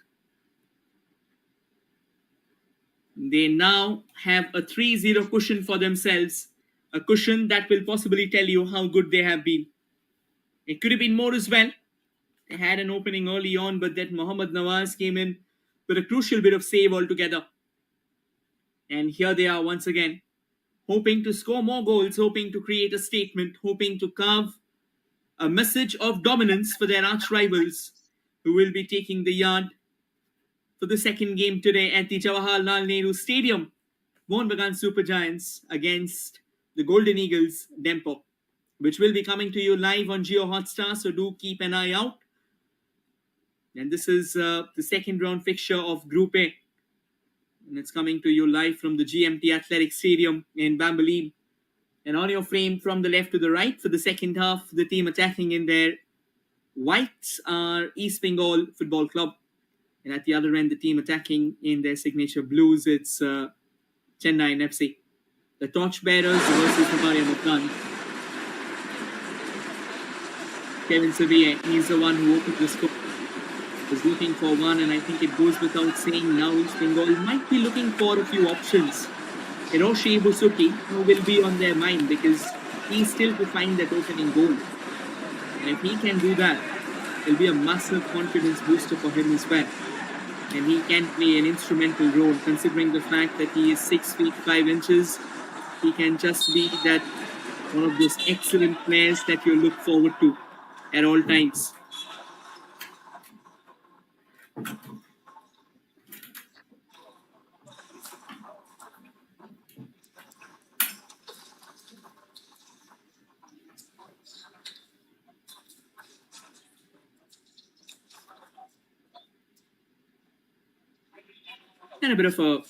They now have a 3-0 cushion for themselves, a cushion that will possibly tell you how good they have been. It could have been more as well. They had an opening early on, but then Mohammad Nawaz came in with a crucial bit of save altogether. And here they are once again. hoping to score more goals, hoping to create a statement, hoping to carve a message of dominance for their arch rivals, who will be taking the yard for the second game today at the Jawaharlal Nehru Stadium. Mohun Bagan Super Giants against the Golden Eagles, Dempo, which will be coming to you live on Jio Hotstar, so do keep an eye out. And this is the second round fixture of Group A. And it's coming to you live from the GMT Athletic Stadium in Bambolim. And on your frame from the left to the right for the second half, the team attacking in their whites are Eastbengal Football Club. And at the other end, the team attacking in their signature blues, it's Chennain FC. The torchbearers versus Bavaria Mukran. Kevin Sevilla, he's the one who opened the score. Was looking for one, and I think it goes without saying now Eastbengal might be looking for a few options. Hiroshi Busuki will be on their mind because he's still to find that opening goal. And if he can do that, it'll be a massive confidence booster for him as well. And he can play an instrumental role considering the fact that he is 6 feet 5 inches. He can just be that one of those excellent players that you look forward to at all times. And a bit of a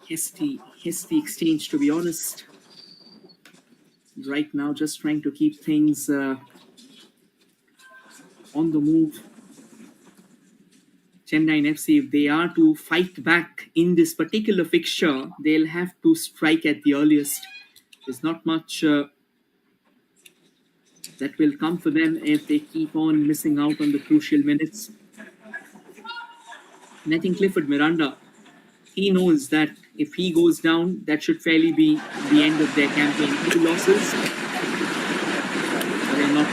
hasty exchange, to be honest. Right now, just trying to keep things on the move. Chennain FC, if they are to fight back in this particular fixture, they'll have to strike at the earliest. There's not much that will come for them if they keep on missing out on the crucial minutes. And I think Clifford Miranda, he knows that if he goes down, that should fairly be the end of their campaign. 2 losses. They're not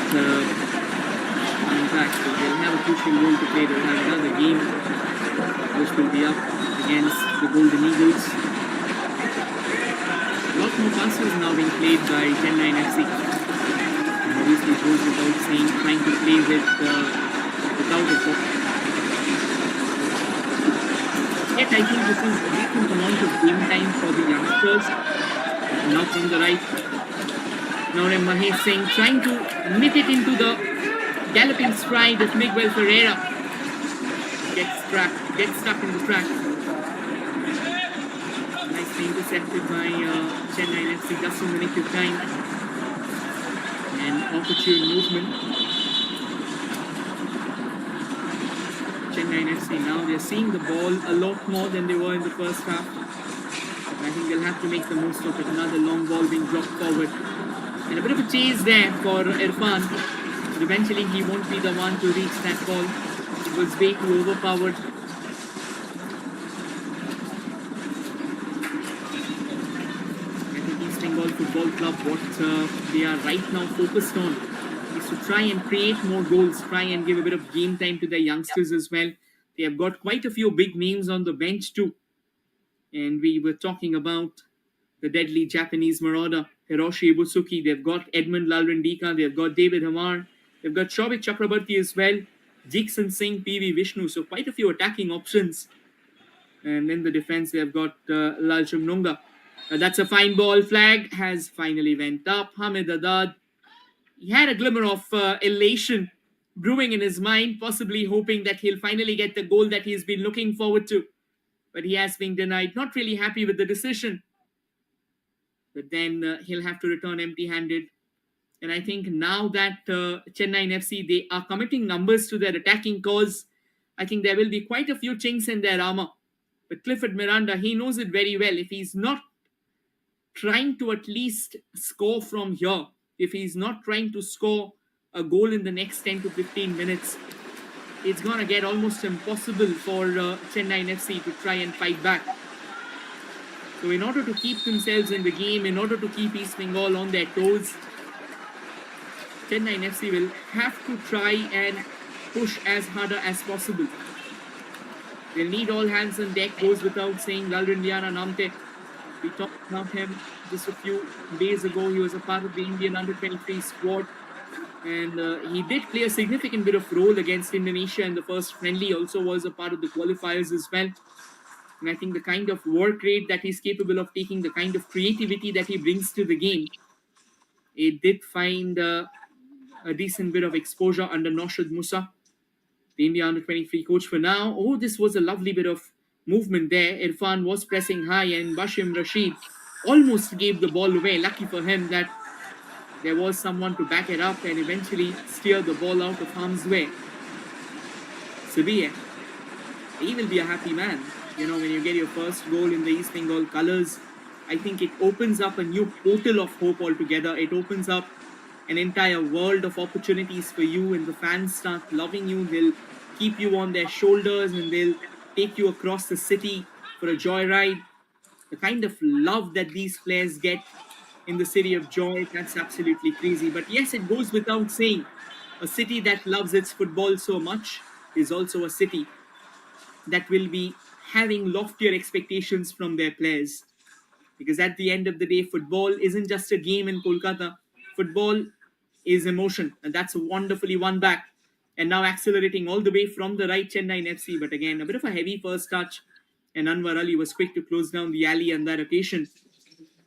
coming back, so they'll have a crucial role to play. They'll have another game, which will be up against the Golden Eagles. A lot more passes now being played by Chennain FC. And obviously, it goes without saying, trying to play without a ball. Yet I think this is a decent amount of game time for the youngsters. Now from the right, now Mahesh Singh trying to nip it into the galloping stride of Miguel Ferreira. Gets stuck in the track. Nicely intercepted by Chennain FC just in the nick of time. And opportune movement. Chennain FC now, they're seeing the ball a lot more than they were in the first half. And I think they'll have to make the most of it. Another long ball being dropped forward. And a bit of a chase there for Irfan. But eventually he won't be the one to reach that ball. It was way too overpowered. I think Eastbengal Football Club, what they are right now focused on is to try and create more goals, try and give a bit of game time to their youngsters as well. They have got quite a few big names on the bench too. And we were talking about the deadly Japanese marauder, Hiroshi Ibusuki. They've got Edmund Lalrindika. They've got David Hamar. They've got Shobik Chakrabarti as well. Jigson Singh, PV Vishnu. So quite a few attacking options. And in the defense, they've got Lalchung Nunga. That's a fine ball. Flag has finally went up. Hamid Adad. He had a glimmer of elation brewing in his mind, possibly hoping that he'll finally get the goal that he's been looking forward to. But he has been denied. Not really happy with the decision. But then he'll have to return empty-handed. And I think now that Chennain FC, they are committing numbers to their attacking cause, I think there will be quite a few chinks in their armor. But Clifford Miranda, he knows it very well. If he's not trying to at least score from here, if he's not trying to score a goal in the next 10 to 15 minutes, it's going to get almost impossible for Chennain FC to try and fight back. So in order to keep themselves in the game, in order to keep Eastbengal on their toes, Chennain FC will have to try and push as harder as possible. They'll need all hands on deck, goes without saying. Lalrindiana Namte, we talked about him just a few days ago. He was a part of the Indian under-23 squad, and he did play a significant bit of role against Indonesia in the first friendly. Also was a part of the qualifiers as well. And I think the kind of work rate that he's capable of taking, the kind of creativity that he brings to the game, it did find a decent bit of exposure under Naushad Musa, the India under-23 coach for now. Oh, this was a lovely bit of movement there. Irfan was pressing high, and Bashim Rashid almost gave the ball away. Lucky for him that there was someone to back it up and eventually steer the ball out of harm's way. Sibiye, he will be a happy man. You know, when you get your first goal in the Eastbengal colours, I think it opens up a new portal of hope altogether. It opens up an entire world of opportunities for you, and the fans start loving you. They'll keep you on their shoulders and they'll take you across the city for a joyride. The kind of love that these players get in the city of joy, that's absolutely crazy. But yes, it goes without saying, a city that loves its football so much is also a city that will be having loftier expectations from their players. Because at the end of the day, football isn't just a game in Kolkata. Football is emotion, and that's wonderfully won back. And now accelerating all the way from the right, Chennain FC. But again, a bit of a heavy first touch, and Anwar Ali was quick to close down the alley on that occasion.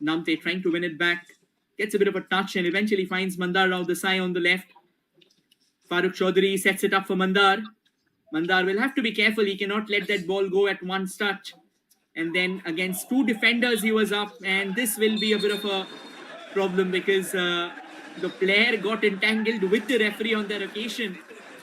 Namte trying to win it back, gets a bit of a touch and eventually finds Mandar Rao Desai on the left. Farooq Chaudhary sets it up for Mandar. Mandar will have to be careful. He cannot let that ball go at one touch. And then against two defenders, he was up. And this will be a bit of a problem because the player got entangled with the referee on that occasion.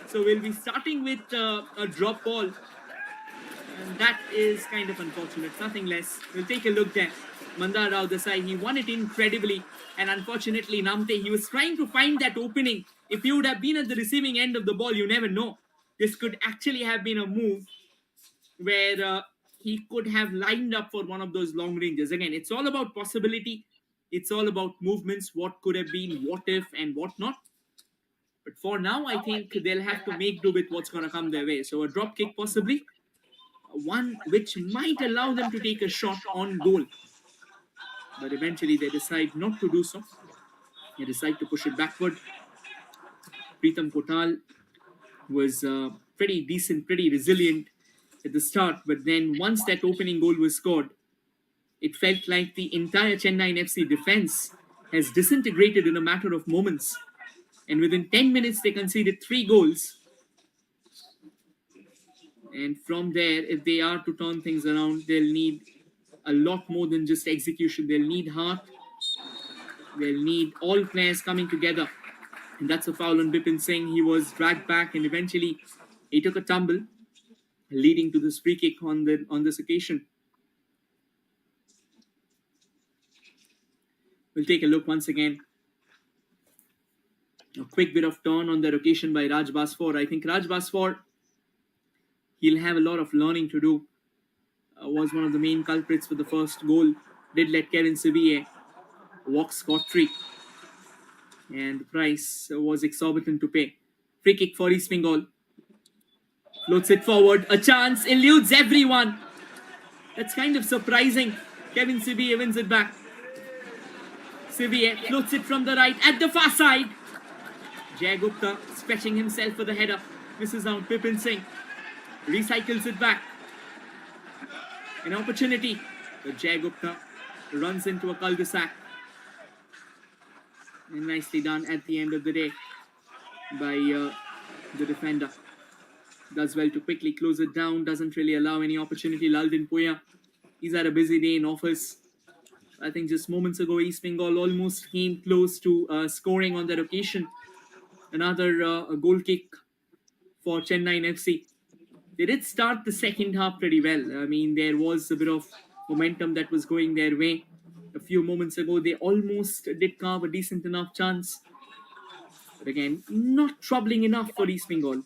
So we'll be starting with a drop ball. And that is kind of unfortunate. Nothing less. We'll take a look there. Mandar Rao Desai, he won it incredibly. And unfortunately, Namte, he was trying to find that opening. If he would have been at the receiving end of the ball, you never know. This could actually have been a move where he could have lined up for one of those long ranges. Again, it's all about possibility. It's all about movements, what could have been, what if, and what not. But for now, I think they'll have to make do with what's going to come their way. So a drop kick possibly, one which might allow them to take a shot on goal. But eventually they decide not to do so. They decide to push it backward. Pritam Kotal was pretty decent, pretty resilient at the start. But then once that opening goal was scored, it felt like the entire Chennain FC defense has disintegrated in a matter of moments. And within 10 minutes, they conceded 3 goals. And from there, if they are to turn things around, they'll need a lot more than just execution. They'll need heart. They'll need all players coming together. And that's a foul on Bipin Singh. He was dragged back and eventually he took a tumble, leading to this free kick on this occasion. We'll take a look once again. A quick bit of turn on that occasion by Raj Basfor. I think Raj Basfor, he'll have a lot of learning to do. Was one of the main culprits for the first goal. Did let Kevin Sibiye walk scot-free. And the price was exorbitant to pay. Free kick for Eastbengal. Floats it forward. A chance. Eludes everyone. That's kind of surprising. Kevin Sibiye wins it back. Sibiye floats it from the right at the far side. Jay Gupta stretching himself for the header. Misses out. Bipin Singh recycles it back. An opportunity. But Jay Gupta runs into a cul-de-sac. And nicely done at the end of the day by the defender. Does well to quickly close it down. Doesn't really allow any opportunity. Laldin Puya, he's had a busy day in office. I think just moments ago, Eastbengal almost came close to scoring on that occasion. Another goal kick for Chennain FC. They did start the second half pretty well. I mean, there was a bit of momentum that was going their way. A few moments ago, they almost did carve a decent enough chance. But again, not troubling enough for Eastbengal.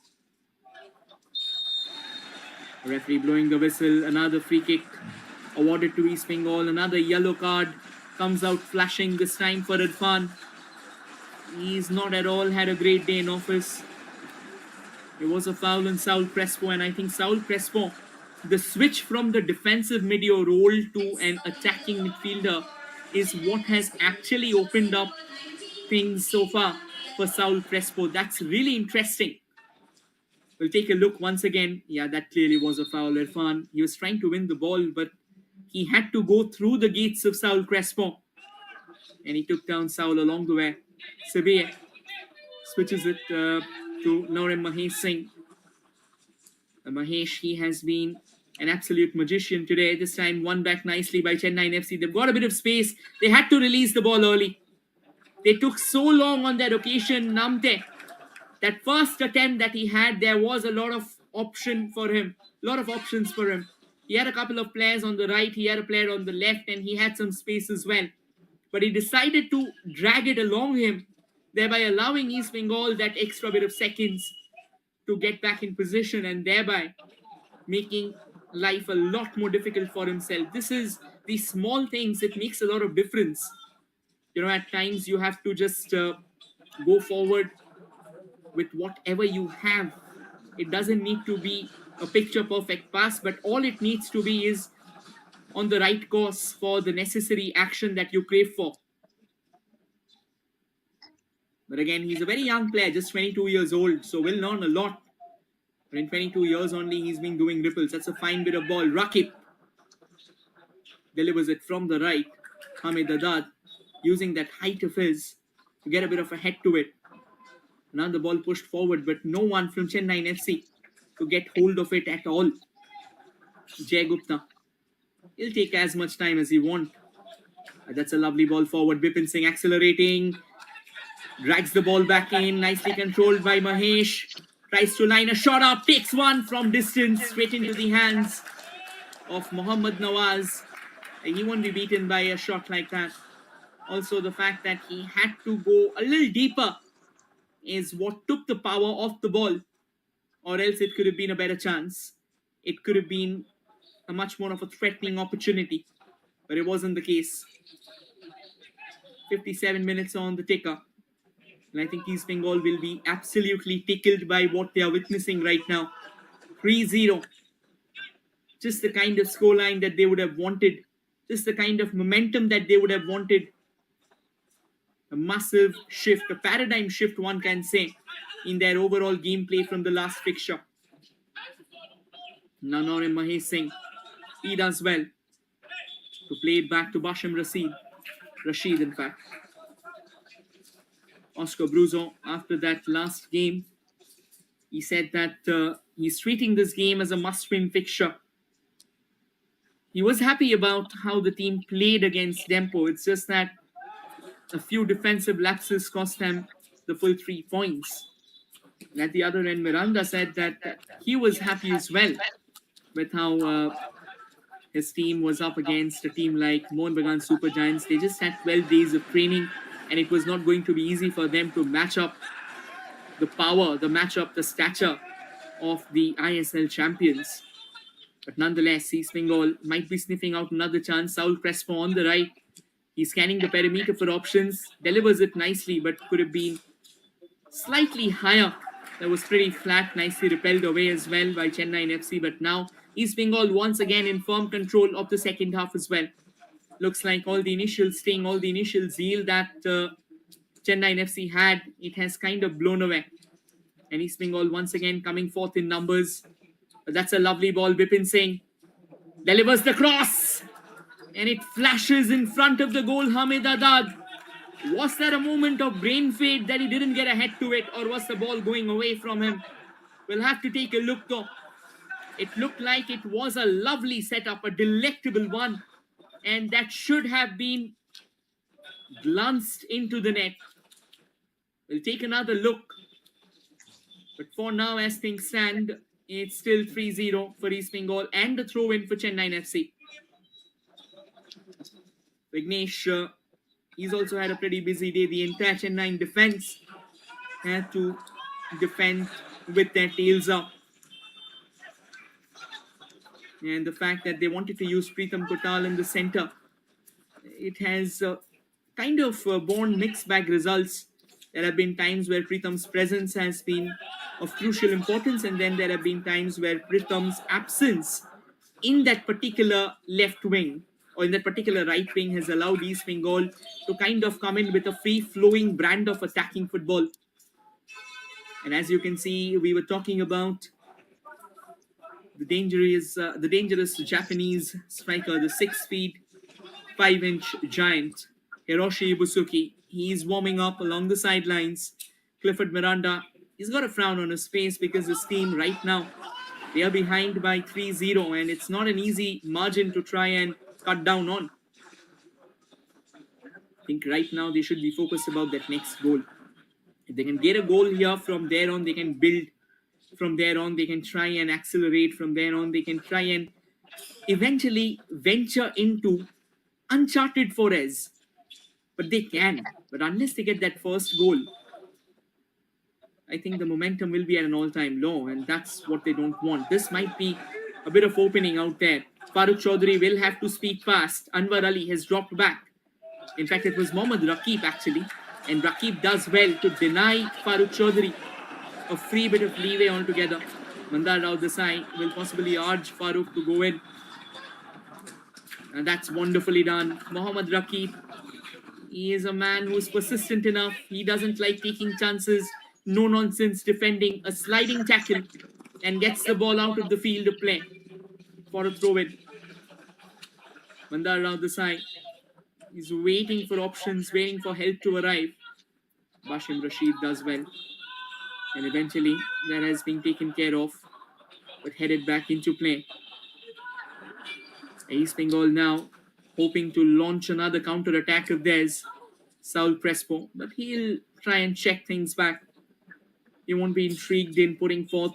Referee blowing the whistle. Another free kick awarded to Eastbengal. Another yellow card comes out flashing, this time for Irfan. He's not at all had a great day in office. There was a foul on Saul Crespo, and I think Saul Crespo The switch from the defensive mid-order role to an attacking midfielder is what has actually opened up things so far for Saul Crespo. That's really interesting. We'll take a look once again. Yeah, that clearly was a foul, Irfan. He was trying to win the ball, but he had to go through the gates of Saul Crespo. And he took down Saul along the way. Sabir switches it to Norem Mahesh Singh. Mahesh, he has been an absolute magician today. This time won back nicely by Chennain FC. They've got a bit of space. They had to release the ball early. They took so long on that occasion. Namte, that first attempt that he had, there was a lot of options for him. He had a couple of players on the right, he had a player on the left, and he had some space as well. But he decided to drag it along him, thereby allowing Eastbengal that extra bit of seconds to get back in position and thereby making life a lot more difficult for himself. This is these small things, it makes a lot of difference. At times you have to just go forward with whatever you have. It doesn't need to be a picture perfect pass, but all it needs to be is on the right course for the necessary action that you crave for. But again, he's a very young player, just 22 years old, so will learn a lot. But in 22 years only, he's been doing ripples. That's a fine bit of ball. Rakib delivers it from the right. Hamid Adad using that height of his to get a bit of a head to it. Another ball pushed forward, but no one from Chennain FC to get hold of it at all. Jay Gupta. He'll take as much time as he wants. That's a lovely ball forward. Bipin Singh accelerating. Drags the ball back in. Nicely controlled by Mahesh. Tries to line a shot up. Takes one from distance. Straight into the hands of Mohammad Nawaz. He won't be beaten by a shot like that. Also, the fact that he had to go a little deeper is what took the power off the ball, or else it could have been a better chance. It could have been a much more of a threatening opportunity, but it wasn't the case. 57 minutes on the ticker, and I think Eastbengal will be absolutely tickled by what they are witnessing right now. 3-0. Just the kind of scoreline that they would have wanted, just the kind of momentum that they would have wanted. A massive shift, a paradigm shift, one can say, in their overall gameplay from the last fixture. Nanor and Mahesh Singh, he does well to play it back to Basham Rashid, in fact. Oscar Bruzo, after that last game, he said that he's treating this game as a must-win fixture. He was happy about how the team played against Dempo. It's just that a few defensive lapses cost them the full 3 points. And at the other end, Miranda said that he was happy as well with how his team was up against a team like Mohun Bagan Super Giants. They just had 12 days of training, and it was not going to be easy for them to match up the power, the stature of the ISL champions. But nonetheless, Eastbengal might be sniffing out another chance. Saul Crespo on the right. He's scanning the perimeter for options, delivers it nicely, but could have been slightly higher. That was pretty flat, nicely repelled away as well by Chennain FC. But now Eastbengal once again in firm control of the second half as well. Looks like all the initial sting, all the initial zeal that Chennain FC had, it has kind of blown away. And Eastbengal once again coming forth in numbers. But that's a lovely ball. Bipin Singh delivers the cross. And it flashes in front of the goal, Hamid Adad. Was that a moment of brain fade that he didn't get a head to it, or was the ball going away from him? We'll have to take a look though. It looked like it was a lovely setup, a delectable one, and that should have been glanced into the net. We'll take another look. But for now, as things stand, it's still 3-0 for Eastbengal and a throw-in for Chennain FC. Vignesh, he's also had a pretty busy day. The entire Chennain defense had to defend with their tails up. And the fact that they wanted to use Preetham Kotal in the center, it has kind of borne mixed bag results. There have been times where Preetham's presence has been of crucial importance, and then there have been times where Preetham's absence in that particular left wing or in that particular right wing has allowed Eastbengal to kind of come in with a free-flowing brand of attacking football. And as you can see, we were talking about the dangerous Japanese striker, the 6 feet 5-inch giant, Hiroshi Ibusuki. He's warming up along the sidelines. Clifford Miranda, he's got a frown on his face because his team right now, they are behind by 3-0 and it's not an easy margin to try and cut down on. I think right now they should be focused about that next goal. If they can get a goal here, from there on they can build. From there on they can try and accelerate. From there on they can try and eventually venture into uncharted forays. But they can. But unless they get that first goal, I think the momentum will be at an all-time low, and that's what they don't want. This might be a bit of opening out there. Farooq Chaudhary will have to speak fast. Anwar Ali has dropped back. In fact, it was Mohammad Rakib actually, and Rakib does well to deny Farooq Chaudhary a free bit of leeway altogether. Mandar Rao Desai will possibly urge Farooq to go in. And that's wonderfully done. Mohammad Rakib, he is a man who's persistent enough. He doesn't like taking chances. No nonsense defending, a sliding tackle, and gets the ball out of the field of play for a throw in. Mandar Rao Desai is waiting for options, waiting for help to arrive. Bashim Rashid does well. And eventually that has been taken care of, but headed back into play. Eastbengal now hoping to launch another counter-attack of theirs. Saul Crespo, but he'll try and check things back. He won't be intrigued in putting forth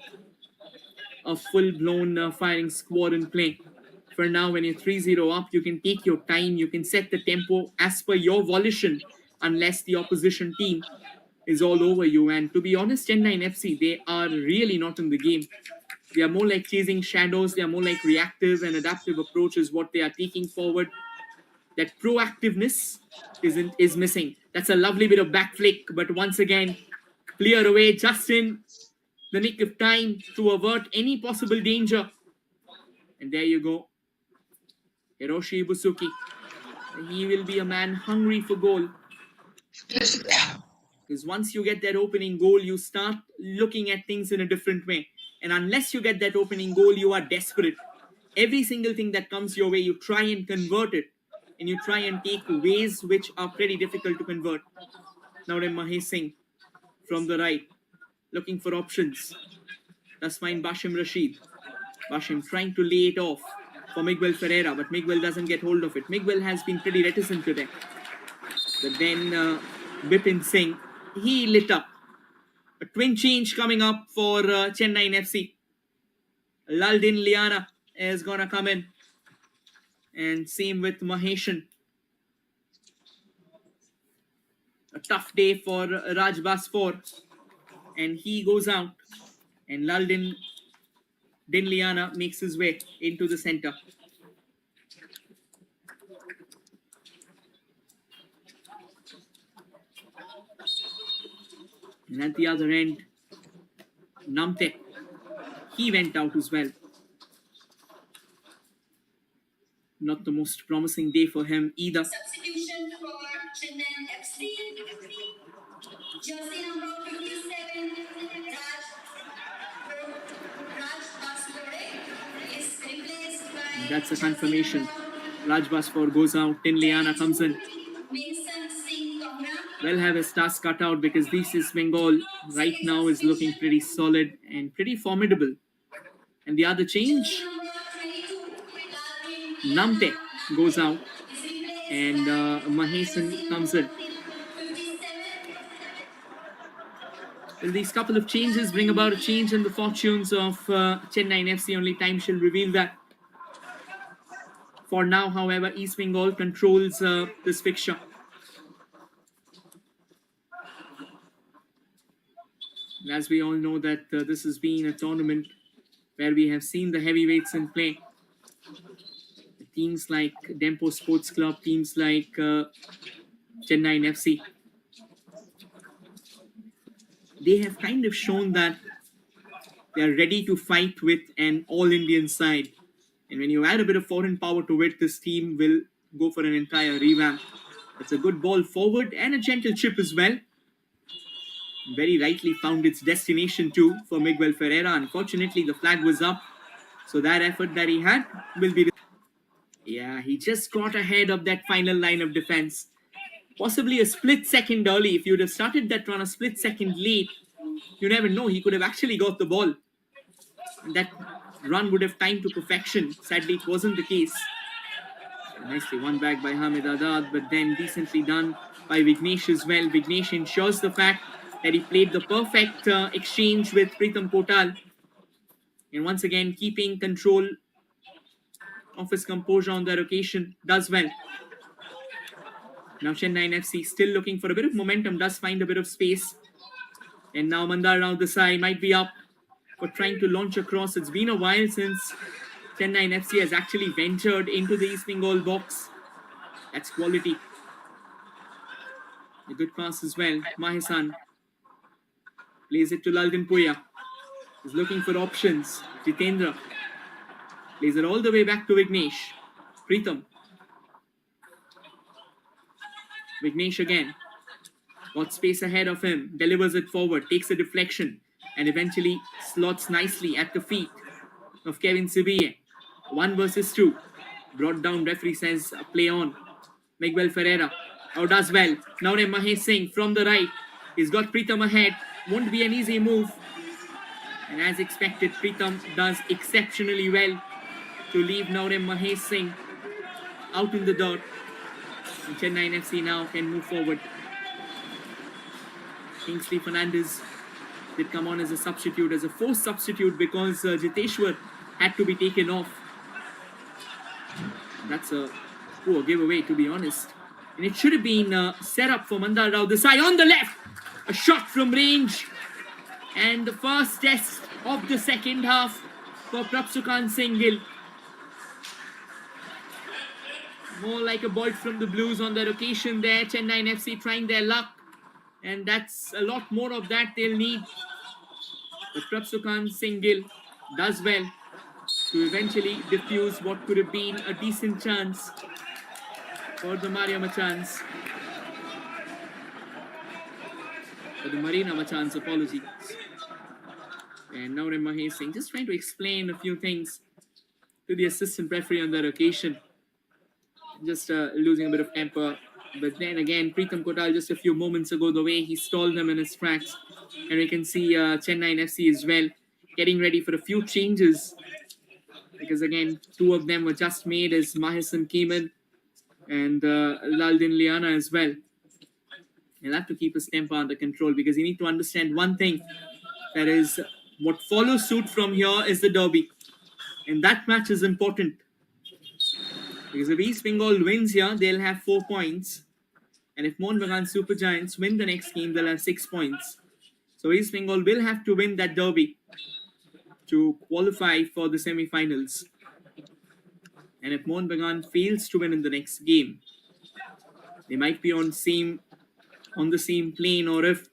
a full-blown firing squad in play. For now, when you're 3-0 up, you can take your time, you can set the tempo as per your volition, unless the opposition team is all over you. And to be honest, Chennain FC, they are really not in the game. They are more like chasing shadows. They are more like reactive and adaptive approaches, what they are taking forward. That proactiveness is missing. That's a lovely bit of back flick, but once again, clear away just in the nick of time to avert any possible danger. And there you go. Hiroshi Ibusuki. He will be a man hungry for goal. Because once you get that opening goal, you start looking at things in a different way. And unless you get that opening goal, you are desperate. Every single thing that comes your way, you try and convert it. And you try and take ways which are pretty difficult to convert. Now then Mahesh Singh from the right, looking for options. Does find Bashim Rashid. Bashim trying to lay it off for Miguel Ferreira, but Miguel doesn't get hold of it. Miguel has been pretty reticent today. But then Bipin Singh, he lit up. A twin change coming up for Chennain FC. Laldin Liana is going to come in. And same with Maheshan. A tough day for Raj Basfor. And he goes out. And Laldin Liana makes his way into the center. And at the other end, Namte, he went out as well. Not the most promising day for him either. Substitution for Chennain FC. Jersey number 57, Raj Basfore is replaced by. That's a confirmation. Raj Basfor goes out. Tin Liana comes in. Mason Singh Kamra. Will have his task cut out because this Bengal right now is looking pretty solid and pretty formidable. And the other change, Namte goes out and Mahesan comes in. Well, these couple of changes bring about a change in the fortunes of Chennain FC. Only time shall reveal that. For now, however, Eastbengal controls this fixture. And as we all know that this has been a tournament where we have seen the heavyweights in play. Teams like Dempo Sports Club, teams like Chennain FC. They have kind of shown that they are ready to fight with an all-Indian side. And when you add a bit of foreign power to it, this team will go for an entire revamp. It's a good ball forward and a gentle chip as well. Very rightly found its destination too for Miguel Ferreira. Unfortunately, the flag was up, so that effort that he had will be... Yeah, he just got ahead of that final line of defense. Possibly a split second early. If you'd have started that run a split second late, you never know, he could have actually got the ball. And that run would have timed to perfection. Sadly, it wasn't the case. Nicely won back by Hamid Adad, but then decently done by Vignesh as well. Vignesh ensures the fact that he played the perfect exchange with Pritam Kotal. And once again, keeping control of his composure on that occasion, does well. Now Chennain FC still looking for a bit of momentum, does find a bit of space. And now Mandar Rao Desai might be up for trying to launch across. It's been a while since Chennain FC has actually ventured into the Eastbengal box. That's quality. A good pass as well. Mahesan plays it to Laldan Puya. He's looking for options. Jitendra plays it all the way back to Vignesh. Pritam. Vignesh again. Got space ahead of him. Delivers it forward. Takes a deflection. And eventually slots nicely at the feet of Kevin Sibiye. 1 versus 2. Brought down, referee says play on. Miguel Ferreira. Oh, does well. Now Mahesh Singh from the right. He's got Pritam ahead. Won't be an easy move. And as expected, Pritam does exceptionally well to leave Naurem Mahesh Singh out in the dirt. And Chennain FC now can move forward. Kingsley Fernandez did come on as a substitute, as a forced substitute, because Jiteshwar had to be taken off. That's a poor giveaway, to be honest. And it should have been set up for Mandar Rao Desai on the left. A shot from range. And the first test of the second half for Prapsukan Singh Gill. More like a boy from the Blues on that occasion there. Chennain FC trying their luck. And that's a lot more of that they'll need. But Prapsukan Singh Gill does well to eventually diffuse what could have been a decent chance for the Maria Machans. For the Marina Machans, apologies. And now Mahesh Singh just trying to explain a few things to the assistant referee on that occasion. Just losing a bit of temper. But then again, Pritam Kotal just a few moments ago, the way he stalled them in his tracks. And we can see Chennain FC as well getting ready for a few changes. Because again, 2 of them were just made as Mahesan came in and Laldan Liana as well. He'll have to keep his temper under control because you need to understand one thing. That is, what follows suit from here is the derby. And that match is important. Because if East Bengal wins here, they'll have 4 points. And if Mohun Bagan Super Giants win the next game, they'll have 6 points. So East Bengal will have to win that derby to qualify for the semi-finals. And if Mohun Bagan fails to win in the next game, they might be on the same plane, or if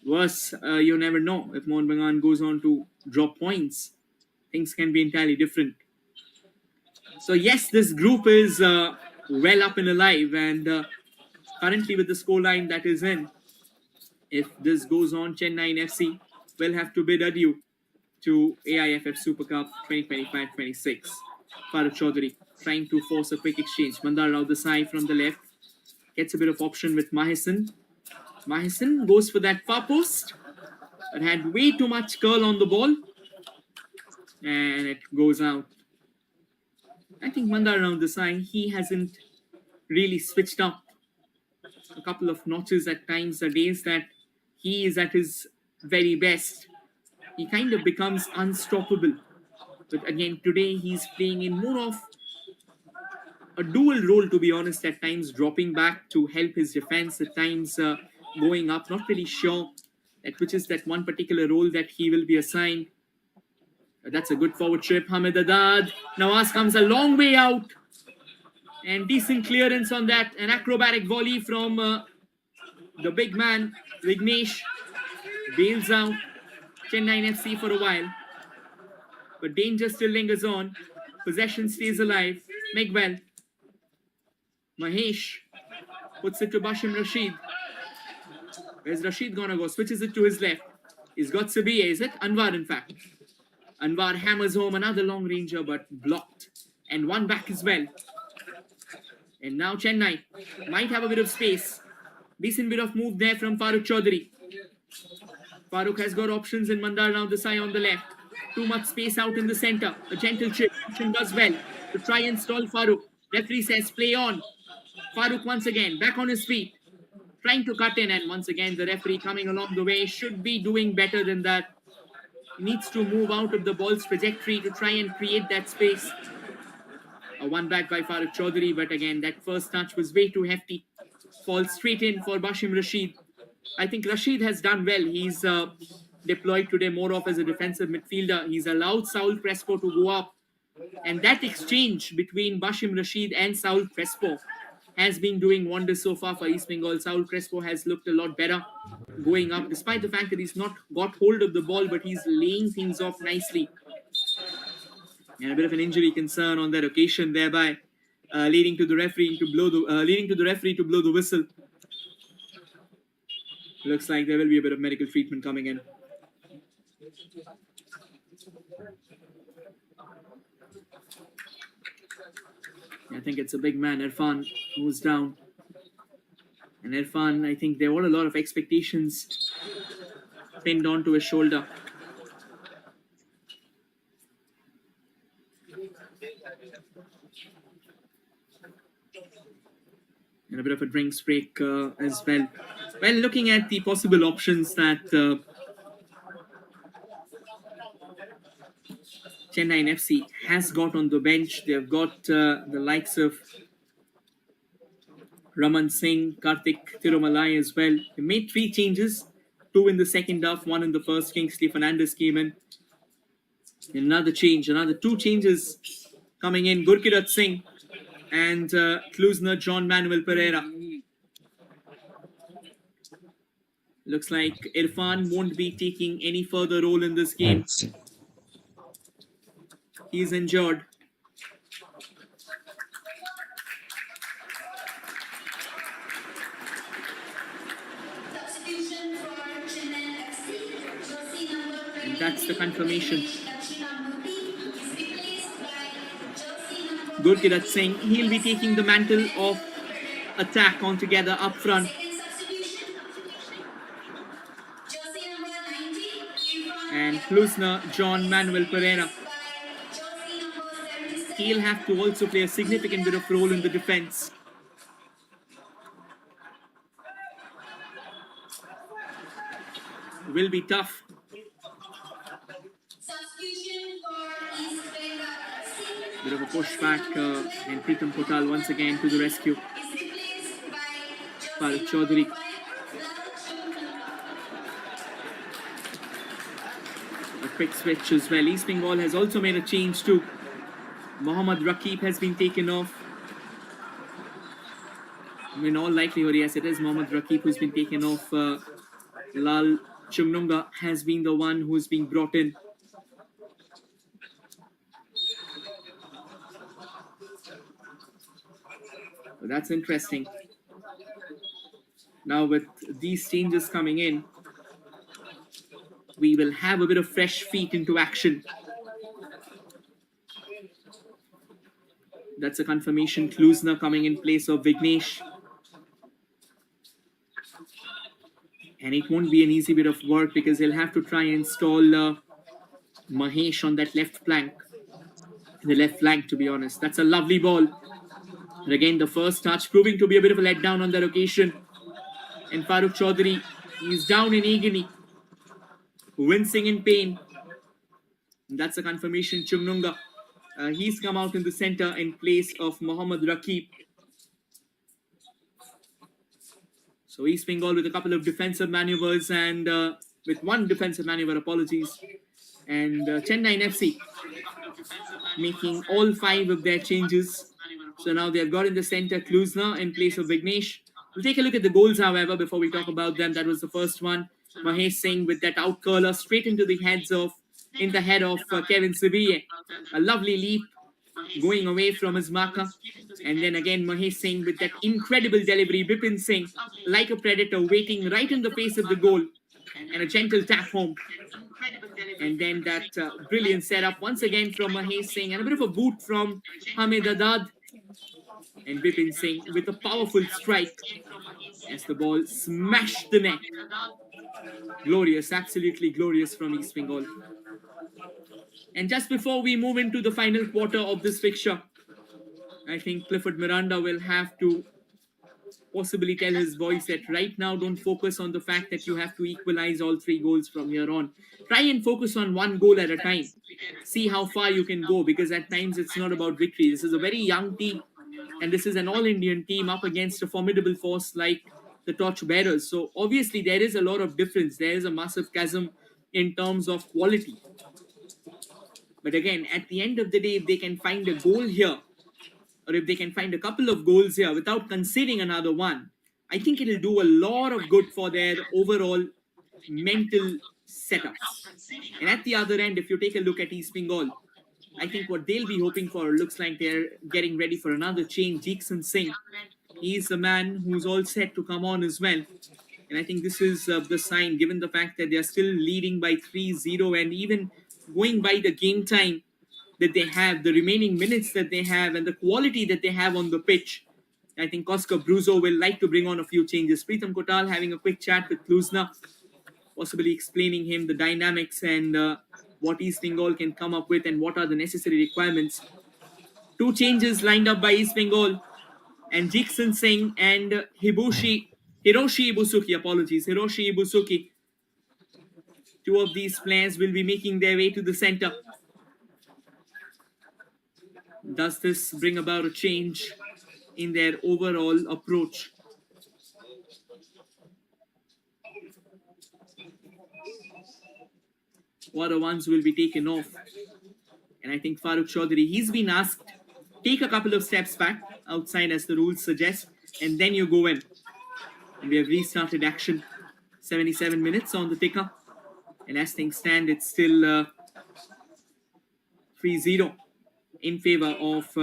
worse, you never know. If Mohun Bagan goes on to drop points, things can be entirely different. So yes, this group is well up and alive, and currently with the scoreline that is in, if this goes on, Chennain FC will have to bid adieu to AIFF Super Cup 2025-26. Farooq Chaudhary trying to force a quick exchange. Mandar Rao Desai from the left gets a bit of option with Mahesan. Mahesan goes for that far post, but had way too much curl on the ball, and it goes out. I think Mandar Rao Desai, he hasn't really switched up a couple of notches at times. The days that he is at his very best, he kind of becomes unstoppable. But again, today he's playing in more of a dual role, to be honest, at times dropping back to help his defense, at times going up. Not really sure which is that one particular role that he will be assigned. That's a good forward trip. Hamid Adad. Nawaz comes a long way out. And decent clearance on that. An acrobatic volley from the big man, Vignesh. Bails out Chennain FC for a while. But danger still lingers on. Possession stays alive. Miguel. Mahesh puts it to Bashim Rashid. Where's Rashid gonna go? Switches it to his left. He's got Sabiya, is it? Anwar, in fact. Anwar hammers home another long ranger, but blocked. And one back as well. And now Chennai might have a bit of space. Decent bit of move there from Farooq Chaudhary. Farooq has got options in Mandar now Desai on the left. Too much space out in the center. A gentle chip. Does well to try and stall Farooq. Referee says play on. Farooq once again back on his feet. Trying to cut in, and once again the referee coming along the way. Should be doing better than that. He needs to move out of the ball's trajectory to try and create that space. A one back by Farooq Chaudhary, but again that first touch was way too hefty. Falls straight in for Bashim Rashid. I think Rashid has done well. He's deployed today more of as a defensive midfielder. He's allowed Saul Crespo to go up. And that exchange between Bashim Rashid and Saul Crespo has been doing wonders so far for Eastbengal. Saul Crespo has looked a lot better going up, despite the fact that he's not got hold of the ball, but he's laying things off nicely. And a bit of an injury concern on that occasion, thereby leading to the referee to blow the whistle. Looks like there will be a bit of medical treatment coming in. I think it's a big man, Irfan, who's down. And Irfan, I think there were a lot of expectations pinned onto his shoulder. And a bit of a drinks break as well. Well, looking at the possible options that Chennain FC has got on the bench, they've got the likes of Raman Singh, Karthik Tirumalai as well. They made 3 changes, 2 in the second half, 1 in the first. Kingsley Fernandez came in. Another 2 changes coming in. Gurkirat Singh and Klusner John Manuel Pereira. Looks like Irfan won't be taking any further role in this game. He's injured. Substitution for Chennain FC. Jersey number 20. And that's the confirmation. Dakshinamurthy is replaced by jersey number Gurkirat Singh, he'll be taking the mantle of attack altogether up front. Second substitution. Jersey number 90. Irfan And Klusner John Manuel Pereira. by jersey number 77. He'll have to also play a significant bit of role in the defense. Will be tough. Substitution for Eastbengal FC. Bit of a pushback, and Pritam Kotal once again to the rescue. Is replaced by Farooq jersey Chaudhary. number 5, A quick switch as well. Eastbengal has also made a change too. Mohammad Rakib has been taken off. In all likelihood, yes, it is Mohammad Rakib who's been taken off. Lal Chumnunga has been the one who's been brought in. So that's interesting. Now with these changes coming in, we will have a bit of fresh feet into action. That's a confirmation. Klusner coming in place of Vignesh. And it won't be an easy bit of work because he'll have to try and stall Mahesh on that left flank. The left flank, to be honest. That's a lovely ball. And again, the first touch proving to be a bit of a letdown on that occasion. And Farooq Chaudhary, he's down in agony. Wincing in pain. And that's a confirmation. Chumnunga, he's come out in the center in place of Mohammad Rakib. So Eastbengal with a couple of defensive maneuvers and with one defensive maneuver, apologies. And Chennain FC making all 5 of their changes. So now they've got in the center Klusner in place of Vignesh. We'll take a look at the goals, however, before we talk about them. That was the first one. Mahesh Singh with that out curler straight into the head of Kevin Sibiye. A lovely leap going away from his marker. And then again, Mahesh Singh with that incredible delivery. Bipin Singh, like a predator, waiting right in the face of the goal. And a gentle tap home. And then that brilliant setup once again from Mahesh Singh. And a bit of a boot from Hamid Adad. And Bipin Singh with a powerful strike as the ball smashed the net. Glorious, absolutely glorious from East Bengal. And just before we move into the final quarter of this fixture, I think Clifford Miranda will have to possibly tell his boys that right now don't focus on the fact that you have to equalize all 3 goals from here on. Try and focus on 1 goal at a time. See how far you can go, because at times it's not about victory. This is a very young team, and this is an all-Indian team up against a formidable force like the Torchbearers. So obviously there is a lot of difference. There is a massive chasm in terms of quality. But again, at the end of the day, if they can find a goal here, or if they can find a couple of goals here without conceding another one, I think it'll do a lot of good for their overall mental setups. And at the other end, if you take a look at East Bengal, I think what they'll be hoping for looks like they're getting ready for another change. Jeekson Singh, he's the man who's all set to come on as well. And I think this is the sign, given the fact that they're still leading by 3-0, and even going by the game time that they have, the remaining minutes that they have, and the quality that they have on the pitch. I think Oscar Bruzo will like to bring on a few changes. Preetham Kotal having a quick chat with Kluzna, possibly explaining him the dynamics and what East Bengal can come up with and what are the necessary requirements. 2 changes lined up by East Bengal, and Jeekson Singh and Hiroshi Ibusuki. 2 of these players will be making their way to the center. Does this bring about a change in their overall approach? What are ones will be taken off? And I think Farooq Chaudhary, he's been asked, take a couple of steps back outside as the rules suggest, and then you go in. And we have restarted action. 77 minutes on the ticker. And as things stand, it's still 3-0 in favor of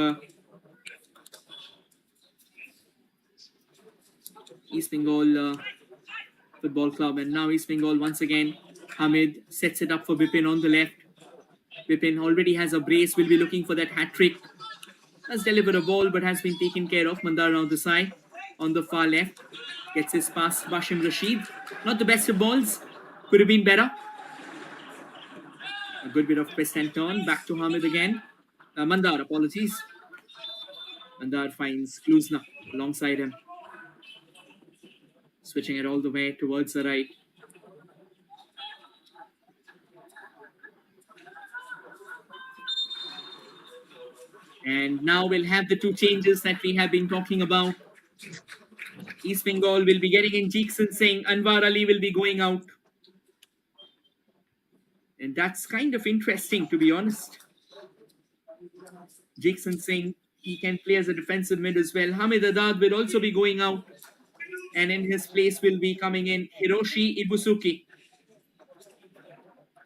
East Bengal Football Club. And now East Bengal once again, Hamid sets it up for Bipin on the left. Bipin already has a brace, will be looking for that hat-trick. Does deliver a ball, but has been taken care of. Mandar on the side, on the far left. Gets his pass, Bashim Rashid. Not the best of balls. Could have been better. A good bit of twist and turn. Back to Hamid again. Mandar, apologies. Mandar finds Kluzna alongside him. Switching it all the way towards the right. And now we'll have the 2 changes that we have been talking about. East Bengal will be getting in Jeekson Singh. Anwar Ali will be going out. And that's kind of interesting, to be honest. Jeekson Singh, he can play as a defensive mid as well. Hamid Adad will also be going out. And in his place will be coming in Hiroshi Ibusuki.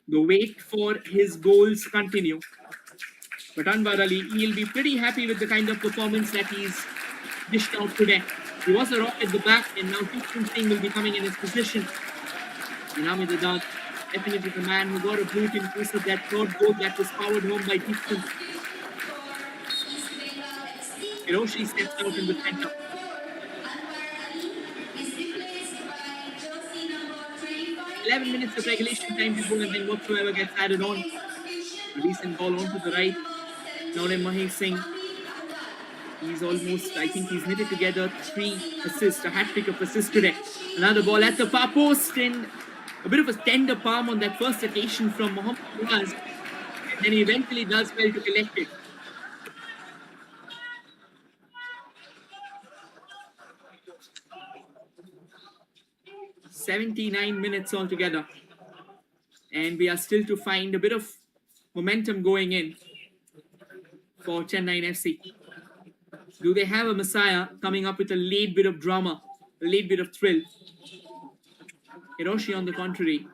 The wait for his goals continue. But Anwar Ali, he'll be pretty happy with the kind of performance that he's dished out today. He was a rock at the back, and now Jeekson Singh will be coming in his position. And Hamid Adad, definitely the man who got a boot in case of that 3rd goal that was powered home by Jeekson. Hiroshi steps out in the center. 11 minutes of regulation time to go, and then whatsoever gets added on. A decent ball onto the right. Now then Mahesh Singh. He's almost, I think he's knitted together 3 assists, a hat-trick of assists today. Another ball at the far post, and a bit of a tender palm on that first occasion from Mohammad Muaz. And then he eventually does well to collect it. "79 minutes altogether. And we are still to find a bit of momentum going in for Chennain FC. Do they have a Messiah coming up with a late bit of drama, a late bit of thrill? Hiroshi, on the contrary,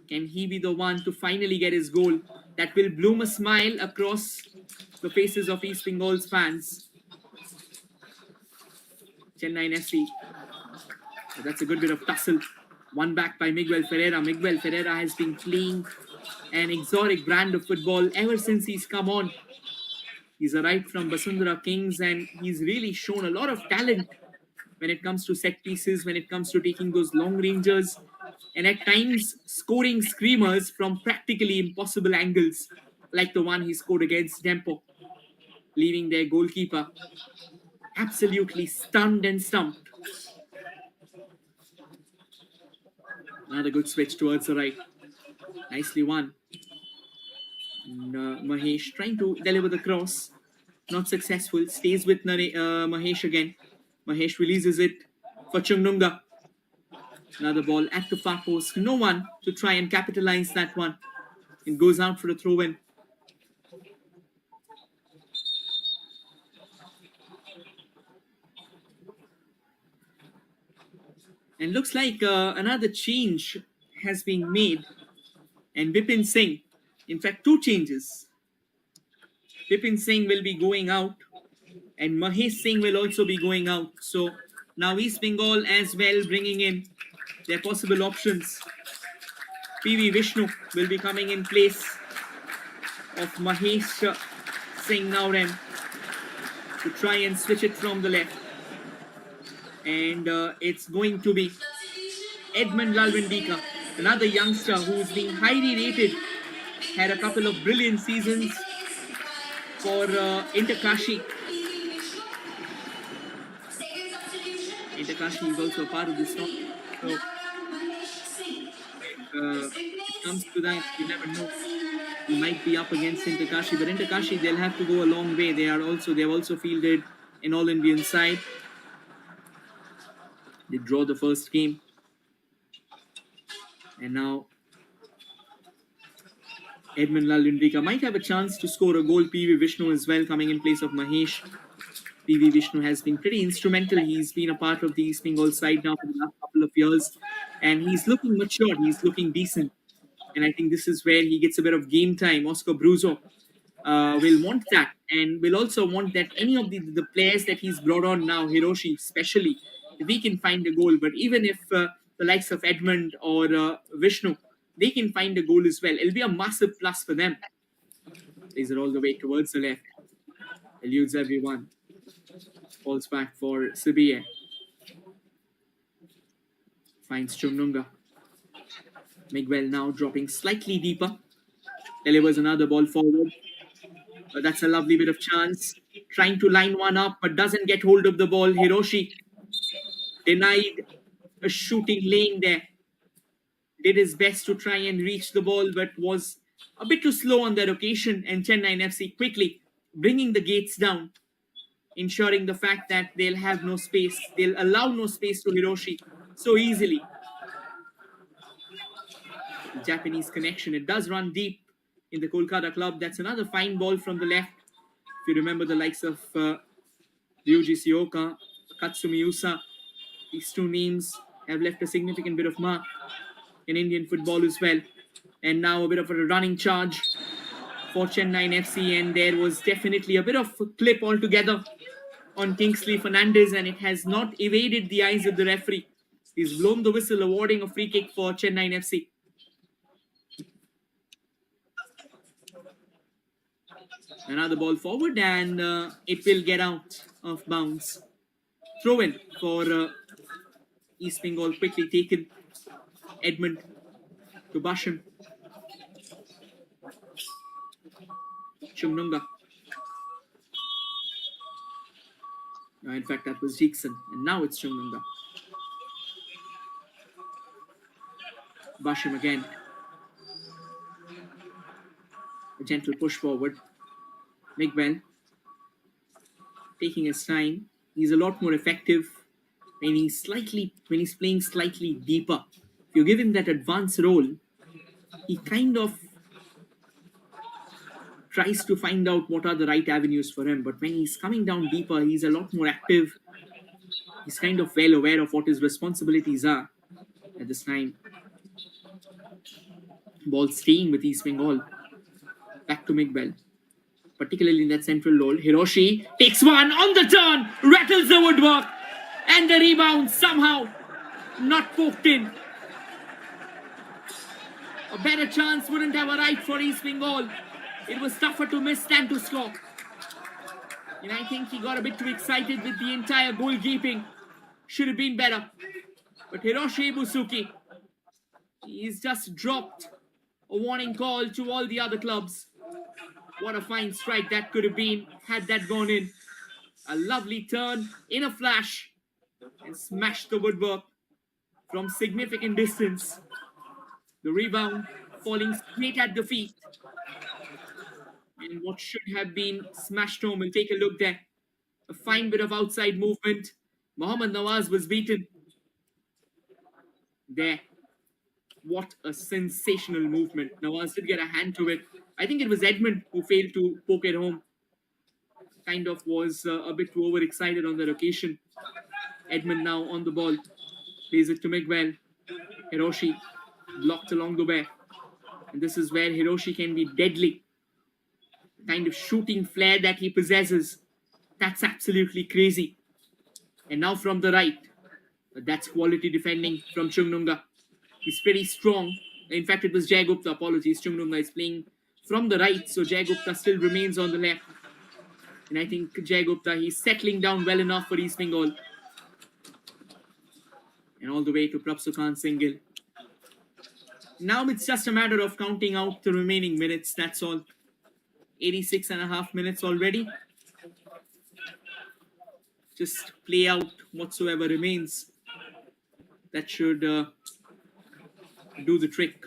can he be the one to finally get his goal that will bloom a smile across the faces of East Bengal's fans. Chennain FC. That's a good bit of tussle. One back by Miguel Ferreira. Miguel Ferreira has been playing an exotic brand of football ever since he's come on. He's arrived from Basundhara Kings and he's really shown a lot of talent when it comes to set pieces, when it comes to taking those long rangers, and at times scoring screamers from practically impossible angles, like the one he scored against Dempo, leaving their goalkeeper absolutely stunned and stumped. Another good switch towards the right. Nicely won. And, Mahesh trying to deliver the cross. Not successful. Stays with Mahesh again. Mahesh releases it for Chungnunga. Another ball at the far post. No one to try and capitalize that one. It goes out for a throw in. And looks like another change has been made. And Vipin Singh, in fact, two changes. Vipin Singh will be going out and Mahesh Singh will also be going out. So now East Bengal as well bringing in their possible options. PV Vishnu will be coming in place of Mahesh Singh Nauren to try and switch it from the left. And it's going to be Edmund Lalvindika, another youngster who's been highly rated, had a couple of brilliant seasons for Interkashi. Interkashi is also a part of this song. So it comes to that, you never know. He might be up against Interkashi, but Interkashi, they'll have to go a long way. They've also fielded an All-Indian side. They draw the first game. And now Edmund Lalvindika might have a chance to score a goal. PV Vishnu as well coming in place of Mahesh. PV Vishnu has been pretty instrumental. He's been a part of the East Bengal side now for the last couple of years. And he's looking mature. He's looking decent. And I think this is where he gets a bit of game time. Oscar Bruzo will want that. And will also want that any of the players that he's brought on now, Hiroshi especially, if he can find a goal. But even if the likes of Edmund or Vishnu, they can find a goal as well, it'll be a massive plus for them. Plays it all the way towards the left. Eludes everyone. Falls back for Sibiye. Finds Chungnunga. Miguel now dropping slightly deeper. Delivers another ball forward. But that's a lovely bit of chance. Trying to line one up, but doesn't get hold of the ball. Hiroshi denied a shooting lane there. Did his best to try and reach the ball, but was a bit too slow on that occasion. And Chennain FC quickly bringing the gates down, ensuring the fact that they'll have no space. They'll allow no space to Hiroshi so easily. The Japanese connection. It does run deep in the Kolkata club. That's another fine ball from the left. If you remember the likes of Ryuji Sioka, Katsumi Usa, these two names have left a significant bit of mark in Indian football as well. And now a bit of a running charge for Chennain FC, and there was definitely a bit of a clip altogether on Kingsley Fernandez, and it has not evaded the eyes of the referee. He's blown the whistle, awarding a free kick for Chennain FC. Another ball forward, and it will get out of bounds. Throw in for East Bengal, quickly taken. Edmund to Basham. Chungnunga. In fact, that was Jackson, and now it's Chungnunga. Basham again. A gentle push forward. Miguel taking his time. He's a lot more effective when he's playing slightly deeper. If you give him that advanced role, he kind of tries to find out what are the right avenues for him. But when he's coming down deeper, he's a lot more active. He's kind of well aware of what his responsibilities are at this time. Ball staying with East Bengal. Back to Miguel. particularly in that central role. Hiroshi takes one on the turn, rattles the woodwork, and the rebound somehow not poked in. A better chance wouldn't have arrived for Eastbengal. It was tougher to miss than to score. And I think he got a bit too excited with the entire goalkeeping. Should have been better. But Hiroshi Ibusuki, he's just dropped a warning call to all the other clubs. What a fine strike that could have been had that gone in. A lovely turn in a flash and smashed the woodwork from significant distance. The rebound falling straight at the feet. And what should have been smashed home. We'll take a look there. A fine bit of outside movement. Mohammad Nawaz was beaten. There. What a sensational movement. Nawaz did get a hand to it. I think it was Edmund who failed to poke it home. Kind of was a bit too overexcited on that occasion. Edmund now on the ball. Plays it to Miguel. Hiroshi blocked along the way. And this is where Hiroshi can be deadly. The kind of shooting flair that he possesses. That's absolutely crazy. And now from the right. That's quality defending from Chungnunga. He's pretty strong. In fact, it was Jay Gupta. Apologies. Chungnunga is playing from the right. So Jay Gupta still remains on the left. And I think Jay Gupta, he's settling down well enough for Eastbengal. And all the way to Prabsukhan Singhal. Now it's just a matter of counting out the remaining minutes. That's all. 86.5 minutes already. Just play out whatsoever remains. That should do the trick.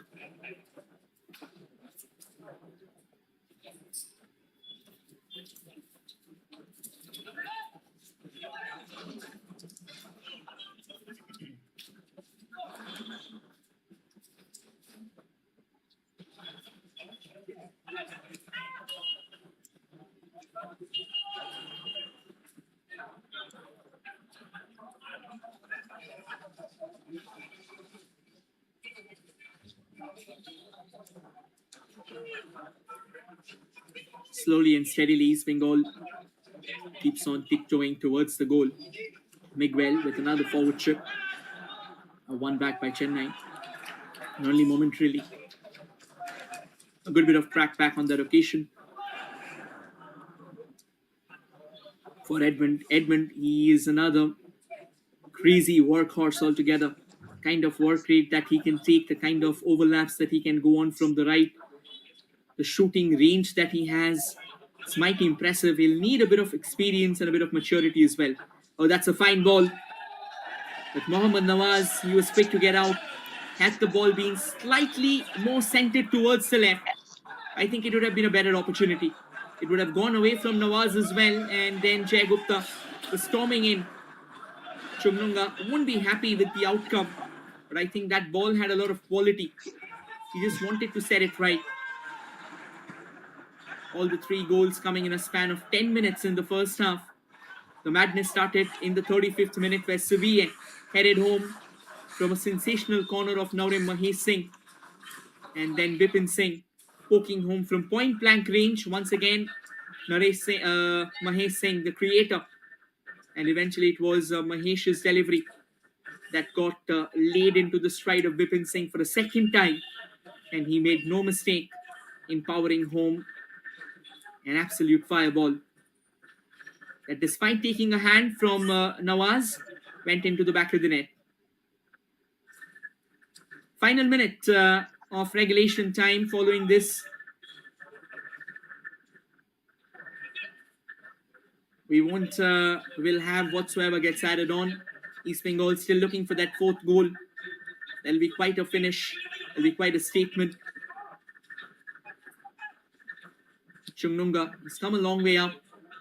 Slowly and steadily, East Bengal keeps on tiptoeing towards the goal. Miguel with another forward trip. One back by Chennain. And only momentarily. A good bit of track back on that occasion. For Edmund. Edmund, he is another crazy workhorse altogether. Kind of work rate that he can take, the kind of overlaps that he can go on from the right. The shooting range that he has, it's mighty impressive. He'll need a bit of experience and a bit of maturity as well. Oh, that's a fine ball. But Mohammad Nawaz, he was quick to get out. Had the ball been slightly more centered towards the left, I think it would have been a better opportunity. It would have gone away from Nawaz as well, and then Jay Gupta was storming in. Chungnunga won't be happy with the outcome, but I think that ball had a lot of quality. He just wanted to set it right. All the three goals coming in a span of 10 minutes in the first half. The madness started in the 35th minute where Sevilla headed home from a sensational corner of Naurim Mahesh Singh. And then Bipin Singh poking home from point blank range. Once again, Mahesh Singh, the creator. And eventually it was Mahesh's delivery that got laid into the stride of Bipin Singh for a second time. And he made no mistake in powering home an absolute fireball that, despite taking a hand from Nawaz, went into the back of the net. Final minute of regulation time following this. We'll have whatsoever gets added on. Eastbengal still looking for that fourth goal. That'll be quite a finish. That'll be quite a statement. Chungnunga has come a long way up.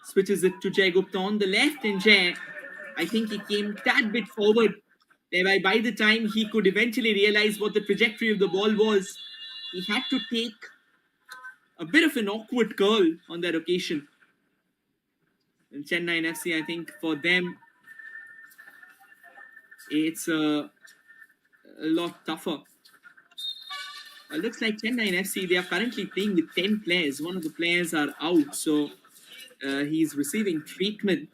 Switches it to Jay Gupta on the left, and Jay, I think he came that bit forward. Thereby, by the time he could eventually realize what the trajectory of the ball was, he had to take a bit of an awkward curl on that occasion. And Chennain FC, I think for them, it's a lot tougher. Looks like Chennai FC, they are currently playing with 10 players. One of the players are out, so he's receiving treatment.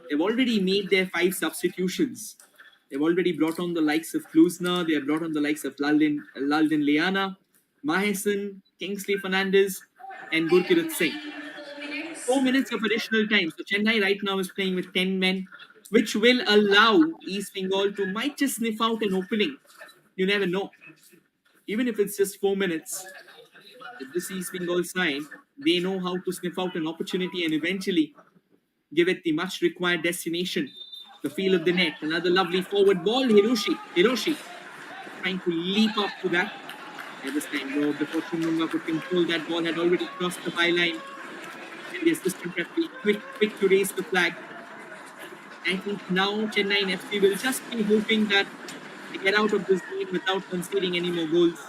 They've already made their 5 substitutions. They've already brought on the likes of Klusner, they have brought on the likes of Lalden Liana, Maheson, Kingsley Fernandez, and Gurkirat Singh. 4 minutes of additional time. So Chennai right now is playing with 10 men, which will allow East Bengal to might just sniff out an opening. You never know. Even if it's just 4 minutes, with this East Bengal side, they know how to sniff out an opportunity and eventually give it the much required destination, the feel of the net. Another lovely forward ball. Hiroshi trying to leap up to that. At this time, though, before Chungunga could control that ball, had already crossed the byline. And the assistant referee quick to raise the flag. I think now Chennai FC will just be hoping that they get out of this game without conceding any more goals.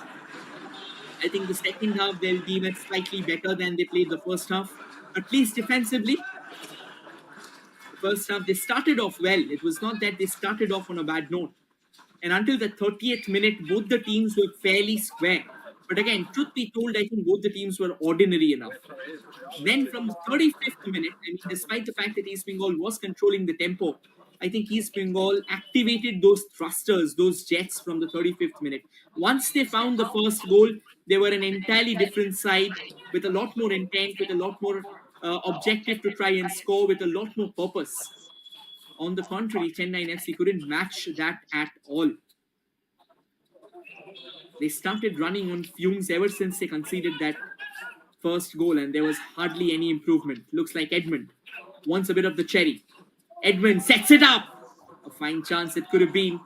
I think the second half they'll deem it slightly better than they played the first half, at least defensively. The first half they started off well. It was not that they started off on a bad note. And until the 30th minute, both the teams were fairly square. But again, truth be told, I think both the teams were ordinary enough. Then from the 35th minute, I mean, despite the fact that East Bengal was controlling the tempo, I think East Bengal activated those thrusters, those jets from the 35th minute. Once they found the first goal, they were an entirely different side with a lot more intent, with a lot more objective to try and score, with a lot more purpose. On the contrary, Chennai FC couldn't match that at all. They started running on fumes ever since they conceded that first goal, and there was hardly any improvement. Looks like Edmund wants a bit of the cherry. Edmund sets it up. A fine chance it could have been.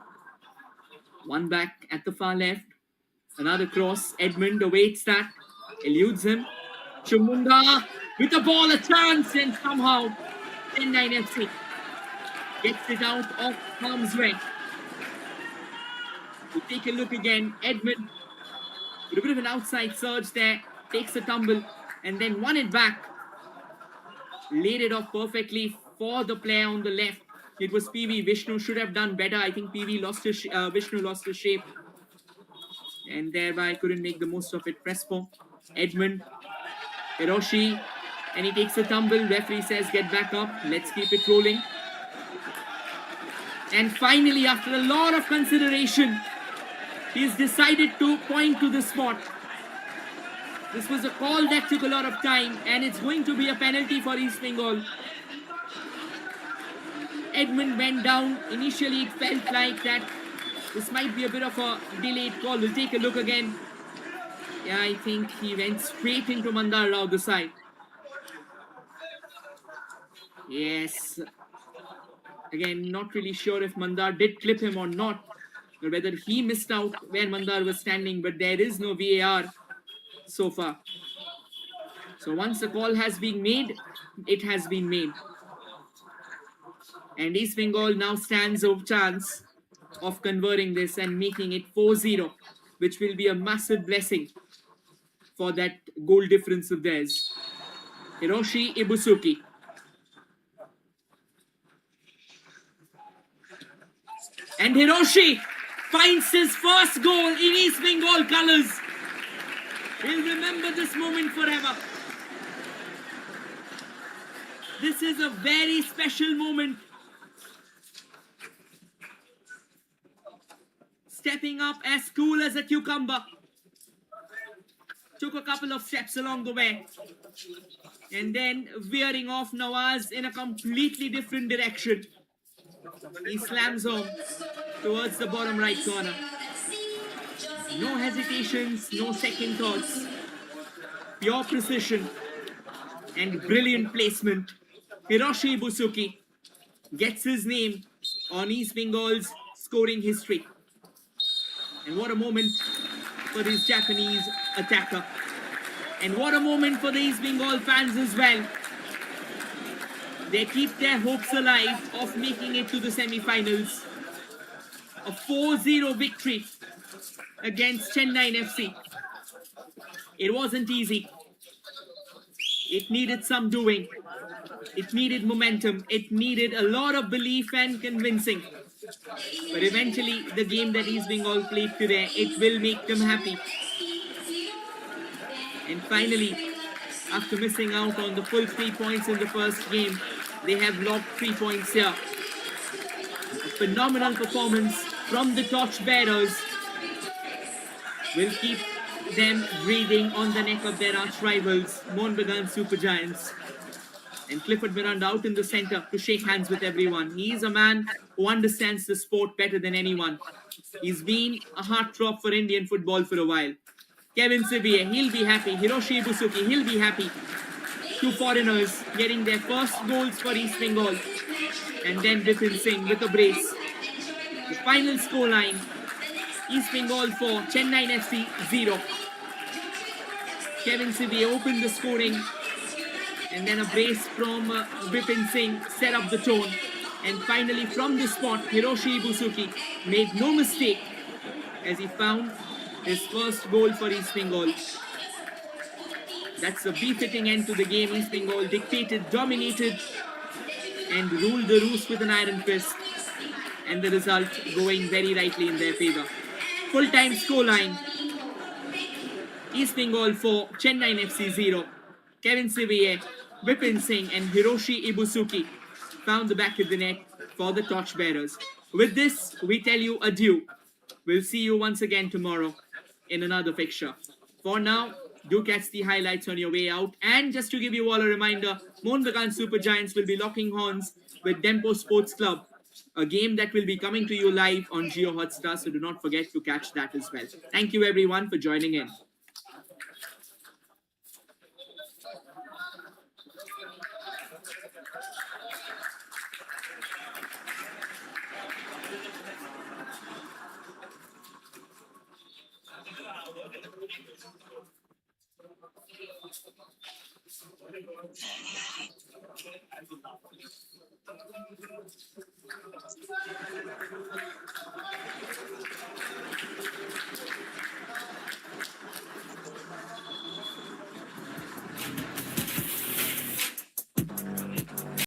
One back at the far left. Another cross. Edmund awaits that. Eludes him. Chumunda with the ball, a chance, and somehow Chennai FC gets it out of harm's way. We take a look again. Edmund with a bit of an outside surge there. Takes a tumble and then won it back. Laid it off perfectly for the player on the left. It was PV. Vishnu should have done better. I think PV lost his Vishnu lost his shape and thereby couldn't make the most of it. Prespo, Edmund, Hiroshi, and he takes a tumble. Referee says get back up. Let's keep it rolling. And finally, after a lot of consideration, he's decided to point to the spot. This was a call that took a lot of time, and it's going to be a penalty for East Bengal. Edmund went down. Initially, it felt like that this might be a bit of a delayed call. We'll take a look again. Yeah, I think he went straight into Mandar Rao the side. Yes. Again, not really sure if Mandar did clip him or not, or whether he missed out where Mandar was standing, but there is no VAR so far. So once the call has been made, it has been made. And East Bengal now stands a chance of converting this and making it 4-0, which will be a massive blessing for that goal difference of theirs. Hiroshi Ibusuki. And Hiroshi finds his first goal in East Bengal colours. He'll remember this moment forever. This is a very special moment. Stepping up as cool as a cucumber. Took a couple of steps along the way. And then veering off Nawaz in a completely different direction. He slams home towards the bottom right corner. No hesitations, no second thoughts. Pure precision and brilliant placement. Hiroshi Ibusuki gets his name on East Bengal's scoring history. And what a moment for this Japanese attacker. And what a moment for the East Bengal fans as well. They keep their hopes alive of making it to the semi-finals. A 4-0 victory against Chennain FC. It wasn't easy. It needed some doing. It needed momentum. It needed a lot of belief and convincing. But eventually, the game that East Bengal played today, it will make them happy. And finally, after missing out on the full 3 points in the first game, they have logged 3 points here. A phenomenal performance from the torchbearers will keep them breathing on the neck of their arch rivals, Monbegan Super Giants. And Clifford Miranda out in the center to shake hands with everyone. He is a man who understands the sport better than anyone. He's been a heartthrob for Indian football for a while. Kevin Sibiye, he'll be happy. Hiroshi Ibusuki, he'll be happy. Two foreigners getting their first goals for East Bengal. And then Vipin Singh with a brace. The final scoreline, East Bengal 4, Chennai FC 0. Kevin Sibiye opened the scoring, and then a brace from Vipin Singh set up the tone. And finally, from the spot, Hiroshi Ibusuki made no mistake as he found his first goal for East Bengal. That's a befitting end to the game. East Bengal dictated, dominated, and ruled the roost with an iron fist. And the result going very rightly in their favour. Full-time scoreline, East Bengal 4, Chennai FC 0. Kevin Sibiye, Vipin Singh and Hiroshi Ibusuki found the back of the net for the torchbearers. With this, we tell you adieu. We'll see you once again tomorrow in another fixture. For now, do catch the highlights on your way out. And just to give you all a reminder, Mohun Bagan Super Giants will be locking horns with Dempo Sports Club, a game that will be coming to you live on Jio Hotstar, so do not forget to catch that as well. Thank you everyone for joining in.